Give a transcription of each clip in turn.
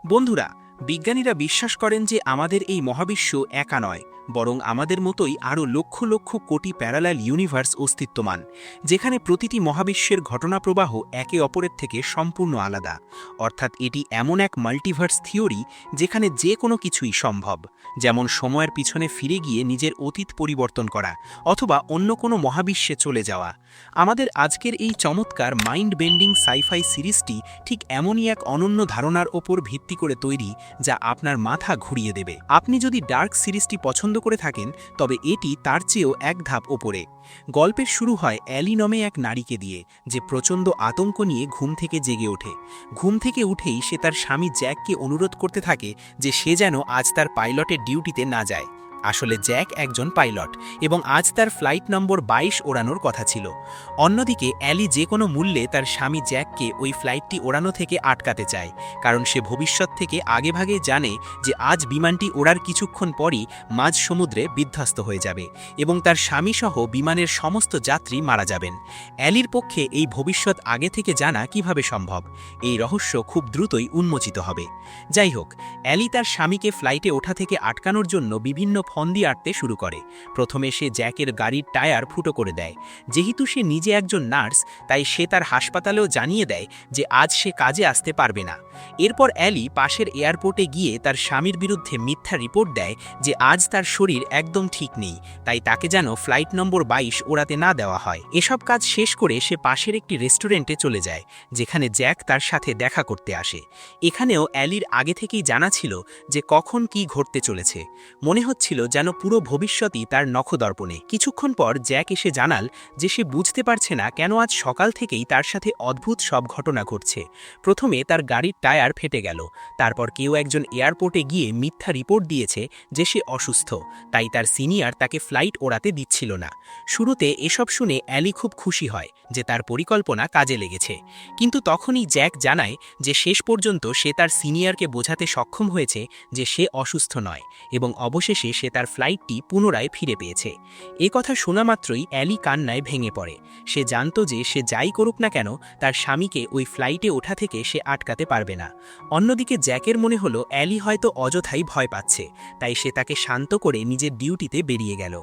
বন্ধুরা, বিজ্ঞানীরা বিশ্বাস করেন যে আমাদের এই মহাবিশ্ব একা নয়, বরং আমাদের মতোই আরও লক্ষ লক্ষ কোটি প্যারালাল ইউনিভার্স অস্তিত্বমান, যেখানে প্রতিটি মহাবিশ্বের ঘটনাপ্রবাহ একে অপরের থেকে সম্পূর্ণ আলাদা। অর্থাৎ এটি এমন এক মাল্টিভার্স থিওরি যেখানে যে কোনো কিছুই সম্ভব, যেমন সময়ের পিছনে ফিরে গিয়ে নিজের অতীত পরিবর্তন করা অথবা অন্য কোনো মহাবিশ্বে চলে যাওয়া। আমাদের আজকের এই চমৎকার মাইন্ড বেন্ডিং সাইফাই সিরিজটি ঠিক এমনই এক অনন্য ধারণার ওপর ভিত্তি করে তৈরি, যা আপনার মাথা ঘুরিয়ে দেবে। আপনি যদি ডার্ক সিরিজটি পছন্দ করে থাকেন, তবে এটি তার চেয়েও এক ধাপ ওপরে। গল্পের শুরু হয় অ্যালি নামে এক নারীকে দিয়ে, যে প্রচণ্ড আতঙ্ক নিয়ে ঘুম থেকে জেগে ওঠে। ঘুম থেকে উঠেই সে তার স্বামী জ্যাককে অনুরোধ করতে থাকে যে সে যেন আজ তার পাইলটের ডিউটিতে না যায়। আসলে জ্যাক একজন পাইলট এবং আজ তার ফ্লাইট নম্বর 22 ওড়ানোর কথা ছিল। অন্যদিকে অ্যালি যে কোনো মূল্যে তার স্বামী জ্যাককে ওই ফ্লাইটটি ওড়ানো থেকে আটকাতে চায়, কারণ সে ভবিষ্যৎ থেকে আগেভাগে জানে যে আজ বিমানটি ওড়ার কিছুক্ষণ পরই মাঝ সমুদ্রে বিধ্বস্ত হয়ে যাবে এবং তার স্বামীসহ বিমানের সমস্ত যাত্রী মারা যাবেন। অ্যালির পক্ষে এই ভবিষ্যৎ আগে থেকে জানা কিভাবে সম্ভব? এই রহস্য খুব দ্রুতই উন্মোচিত হবে। যাই হোক, অ্যালি তার স্বামীকে ফ্লাইটে ওঠা থেকে আটকানোর জন্য বিভিন্ন ফন্দি আঁটতে শুরু করে। প্রথমে সে জ্যাকের গাড়ির টায়ার ফুটো করে দেয়। যেহেতু সে নিজে একজন নার্স, তাই সে তার হাসপাতালেও জানিয়ে দেয় যে আজ সে কাজে আসতে পারবে না। এরপর অ্যালি পাশের এয়ারপোর্টে গিয়ে তার স্বামীর বিরুদ্ধে মিথ্যা রিপোর্ট দেয় যে আজ তার শরীর একদম ঠিক নেই, তাই তাকে যেন ফ্লাইট নম্বর 22 ওড়াতে না দেওয়া হয়। এসব কাজ শেষ করে সে পাশের একটি রেস্টুরেন্টে চলে যায়, যেখানে জ্যাক তার সাথে দেখা করতে আসে। এখানেও অ্যালির আগে থেকেই জানা ছিল যে কখন কি ঘটতে চলেছে। মনে হচ্ছিল যেন পুরো ভবিষ্যৎই তার নখদর্পণে। কিছুক্ষণ পর জ্যাক এসে জানাল যে সে বুঝতে পারছে না কেন আজ সকাল থেকেই তার সাথে অদ্ভুত সব ঘটনা ঘটছে। প্রথমে তার গাড়ির টায়ার ফেটে গেল, তারপর কেউ একজন এয়ারপোর্টে গিয়ে মিথ্যা রিপোর্ট দিয়েছে যে সে অসুস্থ, তাই তার সিনিয়র তাকে ফ্লাইট ওড়াতে দিচ্ছিল না। শুরুতে এসব শুনে অ্যালি খুব খুশি হয় যে তার পরিকল্পনা কাজে লেগেছে, কিন্তু তখনই জ্যাক জানায় যে শেষ পর্যন্ত সে তার সিনিয়রকে বোঝাতে সক্ষম হয়েছে যে সে অসুস্থ নয় এবং অবশেষে সে তার ফ্লাইটটি পুনরায় ফিরে পেয়েছে। এ কথা শোনা মাত্রই অ্যালি কান্নায় ভেঙে পড়ে। সে জানত যে সে যাই করুক না কেন, তার স্বামীকে ওই ফ্লাইটে ওঠা থেকে সে আটকাতে পারবে না। অন্যদিকে জ্যাকের মনে হলো অ্যালি হয়তো অযথাই ভয় পাচ্ছে, তাই সে তাকে শান্ত করে নিজের ডিউটিতে বেরিয়ে গেল।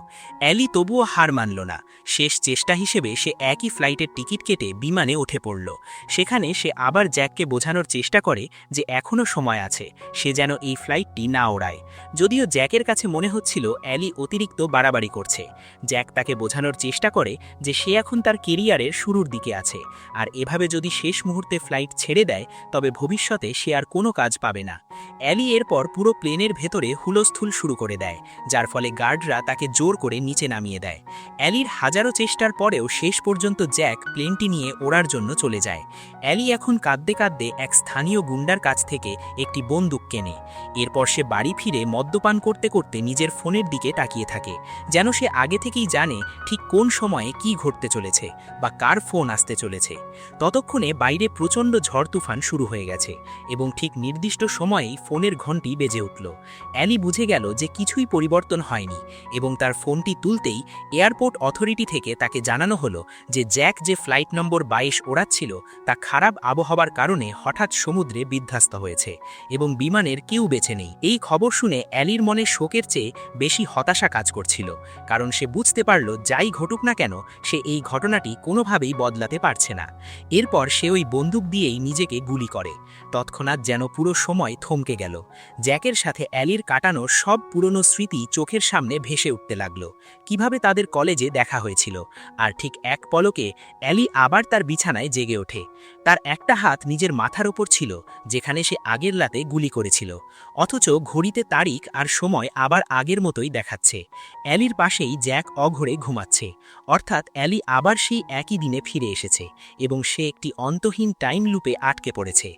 অ্যালি তবুও হার মানল না। শেষ চেষ্টা হিসেবে সে একই ফ্লাইটের টিকিট কেটে বিমানে উঠে পড়ল। সেখানে সে আবার জ্যাককে বোঝানোর চেষ্টা করে যে এখনও সময় আছে, সে যেন এই ফ্লাইটটি না ওড়ায়। যদিও জ্যাকের কাছে মনে হচ্ছিল অ্যালি অতিরিক্ত বাড়াবাড়ি করছে। জ্যাক তাকে বোঝানোর চেষ্টা করে যে সে এখন তার কেরিয়ারের শুরুর দিকে আছে, আর এভাবে যদি শেষ মুহূর্তে ফ্লাইট ছেড়ে দেয় তবে ভবিষ্যতে সে আর কোনো কাজ পাবে না। অ্যালি এরপর পুরো প্লেনের ভেতরে হুলস্থুল শুরু করে দেয়, যার ফলে গার্ডরা তাকে জোর করে নিচে নামিয়ে দেয়। অ্যালির হাজারো চেষ্টার পরেও শেষ পর্যন্ত জ্যাক প্লেনটি নিয়ে ওড়ার জন্য চলে যায়। অ্যালি এখন কাঁদতে কাঁদতে এক স্থানীয় গুন্ডার কাছ থেকে একটি বন্দুক কেনে। এরপর সে বাড়ি ফিরে মদ্যপান করতে করতে নিজের ফোনের দিকে তাকিয়ে থাকে, যেন সে আগে থেকেই জানে ঠিক কোন সময়ে কি ঘটতে চলেছে বা কার ফোন আসতে চলেছে। ততক্ষণে বাইরে প্রচণ্ড ঝড় তুফান শুরু হয়ে গেছে এবং ঠিক নির্দিষ্ট সময়েই ফোনের ঘণ্টি বেজে উঠল। অ্যালি বুঝে গেল যে কিছুই পরিবর্তন হয়নি এবং তার ফোনটি তুলতেই এয়ারপোর্ট অথরিটি থেকে তাকে জানানো হলো যে জ্যাক যে ফ্লাইট নম্বর 22 ওড়াচ্ছিল তা খারাপ আবহাওয়ার কারণে হঠাৎ সমুদ্রে বিধ্বস্ত হয়েছে এবং বিমানের কেউ বেঁচে নেই। এই খবর শুনে অ্যালির মনে শোকের চেয়ে বেশি হতাশা কাজ করছিল, কারণ সে বুঝতে পারল যাই ঘটুক না কেন সে এই ঘটনাটি কোনোভাবেই বদলাতে পারছে না। এরপর সে ওই বন্দুক দিয়েই নিজেকে গুলি করে। তৎক্ষণাৎ যেন পুরো সময় থমকে গেল। জ্যাকের সাথে অ্যালির কাটানো সব পুরনো স্মৃতি চোখের সামনে ভেসে উঠতে লাগলো। কিভাবে তাদের কলেজে দেখা হয়েছিল, আর ঠিক এক পলকে অ্যালি আবার তার বিছানায় জেগে ওঠে। তার একটা হাত নিজের মাথার ওপর ছিল, যেখানে সে আগের রাতে গুলি করেছিল, অথচ ঘড়িতে তারিখ আর সময় আবার আগের মতোই দেখাচ্ছে। অ্যালির পাশেই জ্যাক অঘরে ঘুমাচ্ছে, অর্থাৎ অ্যালি আবার সেই একই দিনে ফিরে এসেছে এবং সে একটি অন্তহীন টাইম লুপে আটকে পড়েছে।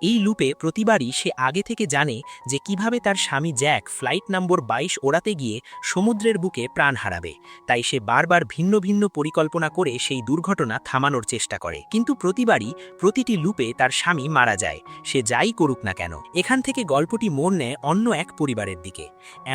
এই লুপে প্রতিবারই সে আগে থেকে জানে যে কিভাবে তার স্বামী জ্যাক ফ্লাইট নম্বর 22 ওড়াতে গিয়ে সমুদ্রের বুকে প্রাণ হারাবে, তাই সে বারবার ভিন্ন ভিন্ন পরিকল্পনা করে সেই দুর্ঘটনা থামানোর চেষ্টা করে। কিন্তু প্রতিবারই প্রতিটি লুপে তার স্বামী মারা যায়, সে যাই করুক না কেন। এখান থেকে গল্পটি মোড় নেয় অন্য এক পরিবারের দিকে।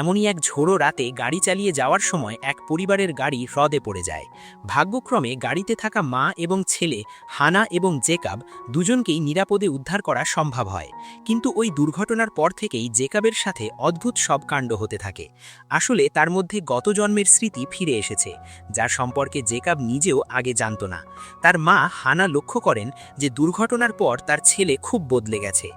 এমনই এক ঝোড়ো রাতে গাড়ি চালিয়ে যাওয়ার সময় এক পরিবারের গাড়ি হ্রদে পড়ে যায়। ভাগ্যক্রমে গাড়িতে থাকা মা এবং ছেলে হানা এবং জেকাব দুজনকেই নিরাপদে উদ্ধার করা সম্ভব হয়, কিন্তু ওই দুর্ঘটনার ঘটনার পর থেকেই জেকাবের সাথে অদ্ভুত সব কাণ্ড হতে থাকে। আসলে তার মধ্যে গত জন্মের স্মৃতি ফিরে এসেছে, যার সম্পর্কে জেকাব নিজেও আগে জানত না। তার মা হানা লক্ষ্য করেন যে দুর্ঘটনার পর তার ছেলে খুব বদলে গেছে।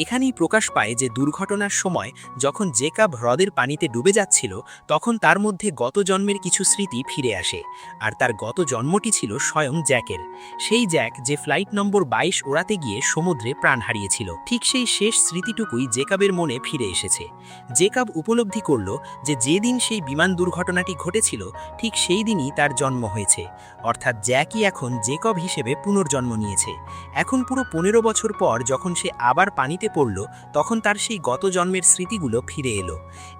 এখানেই প্রকাশ পায় যে দুর্ঘটনার সময় যখন জেকাব হ্রদের পানিতে ডুবে যাচ্ছিল, তখন তার মধ্যে গত জন্মের কিছু স্মৃতি ফিরে আসে। আর তার গত জন্মটি ছিল স্বয়ং জ্যাকের, সেই জ্যাক যে ফ্লাইট নম্বর 22 ওড়াতে গিয়ে সমুদ্রে প্রাণ হারিয়েছিল। ঠিক সেই শেষ স্মৃতিটুকুই জেকাবের মনে ফিরে এসেছে। জেকাব উপলব্ধি করল যে যেদিন সেই বিমান দুর্ঘটনাটি ঘটেছিল ঠিক সেই দিনই তার জন্ম হয়েছে, অর্থাৎ জ্যাকই এখন জেকব হিসেবে পুনর্জন্ম নিয়েছে। এখন পুরো 15 বছর পর যখন সে আবার পানিতে পড়ল, তখন তার সেই গত জন্মের স্মৃতিগুলো ফিরে এলো।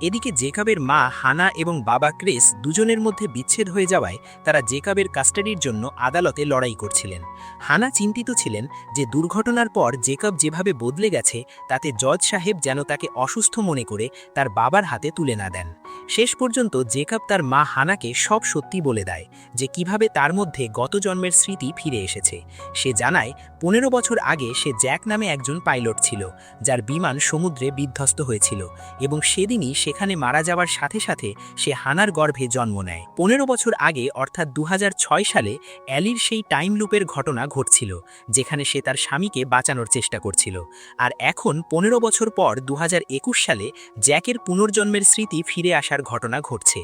এদিকে জেকাবের মা হানা এবং বাবা ক্রেস দুজনের মধ্যে বিচ্ছেদ হয়ে যাওয়ায় তারা জেকাবের কাস্টাডির জন্য আদালতে লড়াই করছিলেন। হানা চিন্তিত ছিলেন যে দুর্ঘটনার পর জেকব যেভাবে বদলে গেছে তাতে জজ সাহেব যেন তাকে অসুস্থ মনে করে তার বাবার হাতে তুলে না দেন। শেষ পর্যন্ত জেকব তার মা হানাকে সব সত্যি বলে দেয় যে কিভাবে তার মধ্যে গত জন্মের স্মৃতি ফিরে এসেছে। সে জানায় 15 বছর আগে সে জ্যাক নামে একজন পাইলট ছিল, যার বিমান সমুদ্রে বিধ্বস্ত হয়েছিল, এবং সেদিনই সেখানে মারা যাওয়ার সাথে সাথে সে হানার গর্ভে জন্ম নেয়। 15 বছর আগে অর্থাৎ 2006 সালে অ্যালির সেই টাইম লুপের ঘটনা ঘটছিল, যেখানে সে তার স্বামীকে বাঁচানোর চেষ্টা করছিল। আর এখন 15 বছর পর 2021 সালে জ্যাকের পুনর্জন্মের স্মৃতি ফিরে আসার ঘটনা ঘটছে।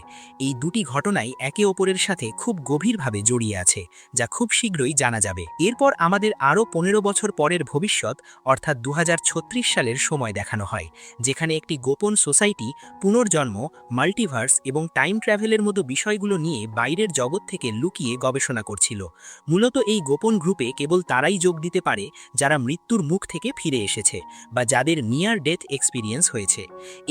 এই দুটি ঘটনাই একে অপরের সাথে খুব গভীরভাবে জড়িয়ে আছে, যা খুব শীঘ্রই জানা যাবে। এরপর আমাদের আরও 15 বছর পরের ভবিষ্যৎ অর্থাৎ 2036 সালের সময় দেখানো হয়, যেখানে একটি গোপন সোসাইটি পুনর্জন্ম, মাল্টিভার্স এবং টাইম ট্র্যাভেলের মতো বিষয়গুলো নিয়ে বাইরের জগৎ থেকে লুকিয়ে গবেষণা করছিল। মূলত এই গোপন গ্রুপে কেবল তারাই যোগ দিতে পারে যারা মৃত্যুর মুখ থেকে ফিরে এসেছে বা যাদের নিয়ার ডেথ এক্সপিরিয়েন্স হয়েছে।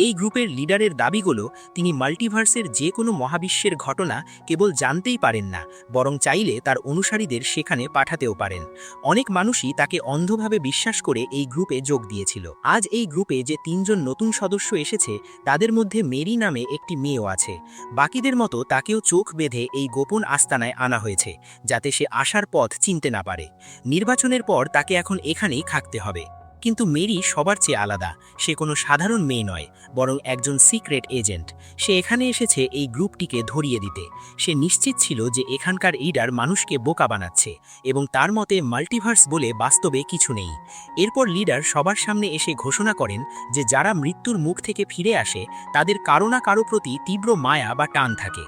এই গ্রুপের লিডারের দাবিগুলো তিনি মাল্টিভার্সের যে কোনো মহাবিশ্বের ঘটনা কেবল জানতেই পারেন না, বরং চাইলে তার অনুসারীদের সেখানে পাঠাতেও পারেন। অনেক মানুষই তাকে অন্ধভাবে বিশ্বাস করে এই গ্রুপে যোগ দিয়েছিল। আজ এই গ্রুপে যে 3 জন নতুন সদস্য এসেছে, তাদের মধ্যে মেরি নামে একটি মেয়েও আছে। বাকিদের মতো তাকেও চোখ বেঁধে এই গোপন আস্তানায় আনা হয়েছে, যাতে সে আসার পথ চিনতে না পারে। নির্বাচনের পর তাকে এখন এখানেই থাকতে হবে। কিন্তু মেরি সবার চেয়ে আলাদা। সে কোনো সাধারণ মেয়ে নয়, বরং একজন সিক্রেট এজেন্ট। সে এখানে এসেছে এই গ্রুপটিকে ধরিয়ে দিতে। সে নিশ্চিত ছিল যে এখানকার লিডার মানুষকে বোকা বানাচ্ছে, এবং তার মতে মাল্টিভার্স বলে বাস্তবে কিছু নেই। এরপর লিডার সবার সামনে এসে ঘোষণা করেন যে যারা মৃত্যুর মুখ থেকে ফিরে আসে তাদের কারো না কারো প্রতি তীব্র মায়া বা টান থাকে।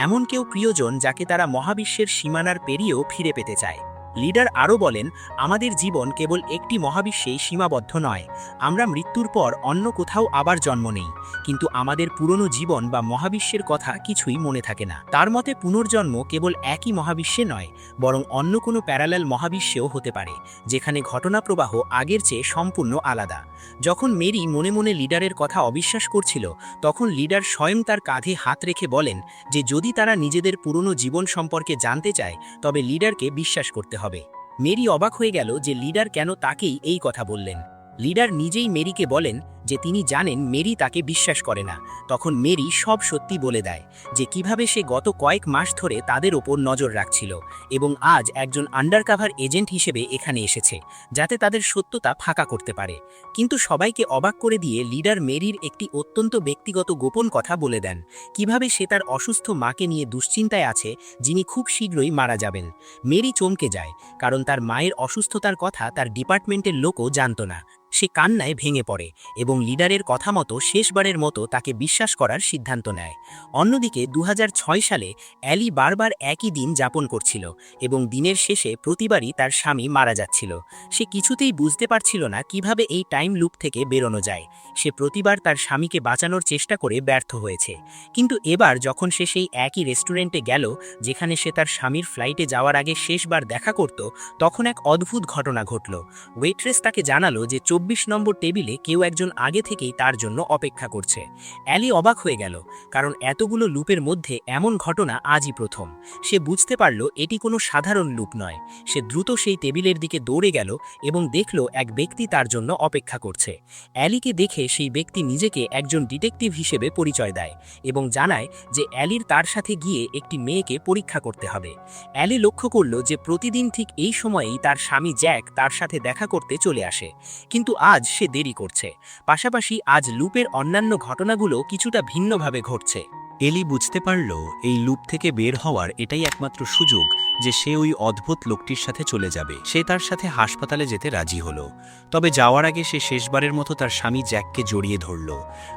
এমন কেউ প্রিয়জন যাকে তারা মহাবিশ্বের সীমানার পেরিয়েও ফিরে পেতে চায়। লিডার আরও বলেন, আমাদের জীবন কেবল একটি মহাবিশ্বেই সীমাবদ্ধ নয়। আমরা মৃত্যুর পর অন্য কোথাও আবার জন্ম নেই, কিন্তু আমাদের পুরনো জীবন বা মহাবিশ্বের কথা কিছুই মনে থাকে না। তার মতে পুনর্জন্ম কেবল একই মহাবিশ্বে নয়, বরং অন্য কোনো প্যারালাল মহাবিশ্বেও হতে পারে, যেখানে ঘটনা প্রবাহ আগের চেয়ে সম্পূর্ণ আলাদা। যখন মেরি মনে মনে লিডারের কথা অবিশ্বাস করছিল, তখন লিডার স্বয়ং তার কাঁধে হাত রেখে বলেন যে যদি তারা নিজেদের পুরনো জীবন সম্পর্কে জানতে চায়, তবে লিডারকে বিশ্বাস করতে হবে। মেরি অবাক হয়ে গেল যে লিডার কেন তাকেই এই কথা বললেন। লিডার নিজেই মেরিকে বলেন যে তিনি জানেন মেরি তাকে বিশ্বাস করে না। তখন মেরি সব সত্যি বলে দেয় যে কিভাবে সে গত কয়েক মাস ধরে তাদের ওপর নজর রাখছিল, এবং আজ একজন আন্ডারকভার এজেন্ট হিসেবে এখানে এসেছে, যাতে তাদের সত্যতা ফাঁকা করতে পারে। কিন্তু সবাইকে অবাক করে দিয়ে লিডার মেরির একটি অত্যন্ত ব্যক্তিগত গোপন কথা বলে দেন, কিভাবে সে তার অসুস্থ মাকে নিয়ে দুশ্চিন্তায় আছে, যিনি খুব শীঘ্রই মারা যাবেন। মেরি চমকে যায়, কারণ তার মায়ের অসুস্থতার কথা তার ডিপার্টমেন্টের লোকও জানত না। সে কান্নায় ভেঙে পড়ে এবং লিডারের কথা মতো শেষবারের মতো তাকে বিশ্বাস করার সিদ্ধান্ত নেয়। অন্যদিকে 2006 সালে অ্যালি বারবার একই দিন যাপন করছিল, এবং দিনের শেষে প্রতিবারই তার স্বামী মারা যাচ্ছিল। সে কিছুতেই বুঝতে পারছিল না কিভাবে এই টাইম লুপ থেকে বেরোনো যায়। সে প্রতিবার তার স্বামীকে বাঁচানোর চেষ্টা করে ব্যর্থ হয়েছে। কিন্তু এবার যখন সে সেই একই রেস্টুরেন্টে গেল যেখানে সে তার স্বামীর ফ্লাইটে যাওয়ার আগে শেষবার দেখা করত, তখন এক অদ্ভুত ঘটনা ঘটল। ওয়েট্রেস তাকে জানালো যে 24 নম্বর টেবিলে কেউ একজন আগে থেকেই তার জন্য অপেক্ষা করছে। অ্যালি অবাক হয়ে গেল, কারণ এতগুলো লুপের মধ্যে এমন ঘটনা আজই প্রথম। সে বুঝতে পারল এটি কোনো সাধারণ লুপ নয়। সে দ্রুত সেই টেবিলের দিকে দৌড়ে গেল এবং দেখল এক ব্যক্তি তার জন্য অপেক্ষা করছে। অ্যালিকে দেখে সেই ব্যক্তি নিজেকে একজন ডিটেকটিভ হিসেবে পরিচয় দেয় এবং জানায় যে অ্যালির তার সাথে গিয়ে একটি মেয়েকে পরীক্ষা করতে হবে। অ্যালি লক্ষ্য করল যে প্রতিদিন ঠিক এই সময়েই তার স্বামী জ্যাক তার সাথে দেখা করতে চলে আসে, কিন্তু আজ সে দেরি করছে। পাশাপাশি আজ লুপের অন্যান্য ঘটনাগুলো কিছুটা ভিন্নভাবে ঘটছে। এলি বুঝতে পারল এই লুপ থেকে বের হওয়ার এটাই একমাত্র সুযোগ যে সে ওই অদ্ভুত লোকটির সাথে চলে যাবে। সে তার সাথে হাসপাতালে যেতে রাজি হলো। তবে যাওয়ার আগে সে শেষবারের মতো তার স্বামী জ্যাককে জড়িয়ে ধরল,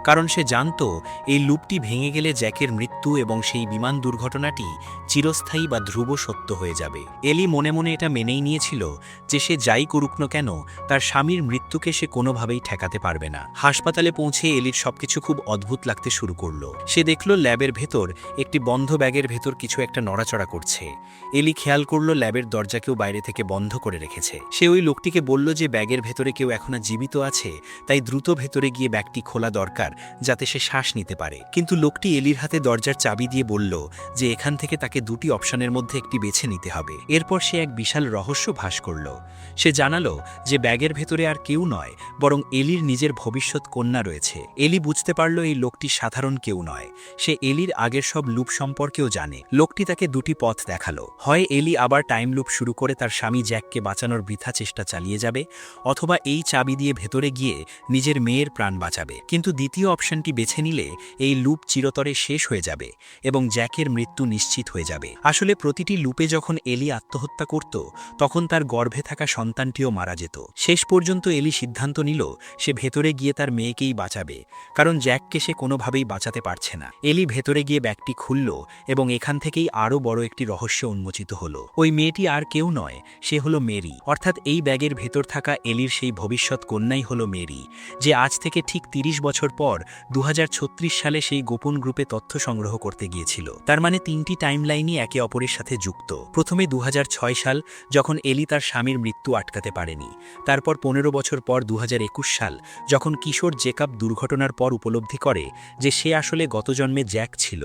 কারণ সে জানত এই লুপটি ভেঙে গেলে জ্যাকের মৃত্যু এবং সেই বিমান দুর্ঘটনাটি চিরস্থায়ী বা ধ্রুব সত্য হয়ে যাবে। এলি মনে মনে এটা মেনেই নিয়েছিল যে সে যাই করুক না কেন তার স্বামীর মৃত্যুকে সে কোনোভাবেই ঠেকাতে পারবে না। হাসপাতালে পৌঁছে এলির সবকিছু খুব অদ্ভুত লাগতে শুরু করলো। সে দেখল ল্যাবের ভেতর একটি বন্ধ ব্যাগের ভেতর কিছু একটা নড়াচড়া করছে। এলি খেয়াল করল ল্যাবের দরজা কেউ বাইরে থেকে বন্ধ করে রেখেছে। সে ওই লোকটিকে বলল যে ব্যাগের ভেতরে কেউ এখনো জীবিত আছে, তাই দ্রুত ভেতরে গিয়ে ব্যাগটি খোলা দরকার যাতে সে শ্বাস নিতে পারে। কিন্তু লোকটি এলির হাতে দরজার চাবি দিয়ে বলল যে এখান থেকে তাকে দুটি অপশনের মধ্যে একটি বেছে নিতে হবে। এরপর সে এক বিশাল রহস্য ফাঁস করল। সে জানালো যে ব্যাগের ভেতরে আর কেউ নয়, বরং এলির নিজের ভবিষ্যৎ কন্যা রয়েছে। এলি বুঝতে পারল এই লোকটি সাধারণ কেউ নয়, সে এলির আগের সব লুপ সম্পর্কেও জানে। লোকটি তাকে দুটি পথ দেখালো, হয় এলি আবার টাইম লুপ শুরু করে তার স্বামী জ্যাককে বাঁচানোর বৃথা চেষ্টা চালিয়ে যাবে, অথবা এই চাবি দিয়ে ভেতরে গিয়ে নিজের মেয়ের প্রাণ বাঁচাবে। কিন্তু দ্বিতীয় অপশনটি বেছে নিলে এই লুপ চিরতরে শেষ হয়ে যাবে এবং জ্যাকের মৃত্যু নিশ্চিত হয়ে যাবে। আসলে প্রতিটি লুপে যখন এলি আত্মহত্যা করত তখন তার গর্ভে থাকা সন্তানটিও মারা যেত। শেষ পর্যন্ত এলি সিদ্ধান্ত নিল সে ভেতরে গিয়ে তার মেয়েকেই বাঁচাবে, কারণ জ্যাককে সে কোনোভাবেই বাঁচাতে পারছে না। এলি ভেতরে গিয়ে ব্যাগটি খুলল এবং এখান থেকেই আরও বড় একটি রহস্য উন্মোচিত হলো। ওই মেয়েটি আর কেউ নয়, সে হলো মেরি। অর্থাৎ এই ব্যাগের ভেতর থাকা এলির সেই ভবিষ্যৎ কন্যাই হলো মেরি, যে আজ থেকে ঠিক ৩০ বছর পর ২০৩৬ সালে সেই গোপন গ্রুপে তথ্য সংগ্রহ করতে গিয়েছিল। তার মানে তিনটি টাইমলাইনই একে অপরের সাথে যুক্ত। প্রথমে ২০০৬ সাল, যখন এলি তার স্বামীর মৃত্যু আটকাতে পারেনি। তারপর ১৫ বছর পর ২০২১ সাল, যখন কিশোর জেকাব দুর্ঘটনার পর উপলব্ধি করে যে সে আসলে গত জন্মে জ্যাক ছিল।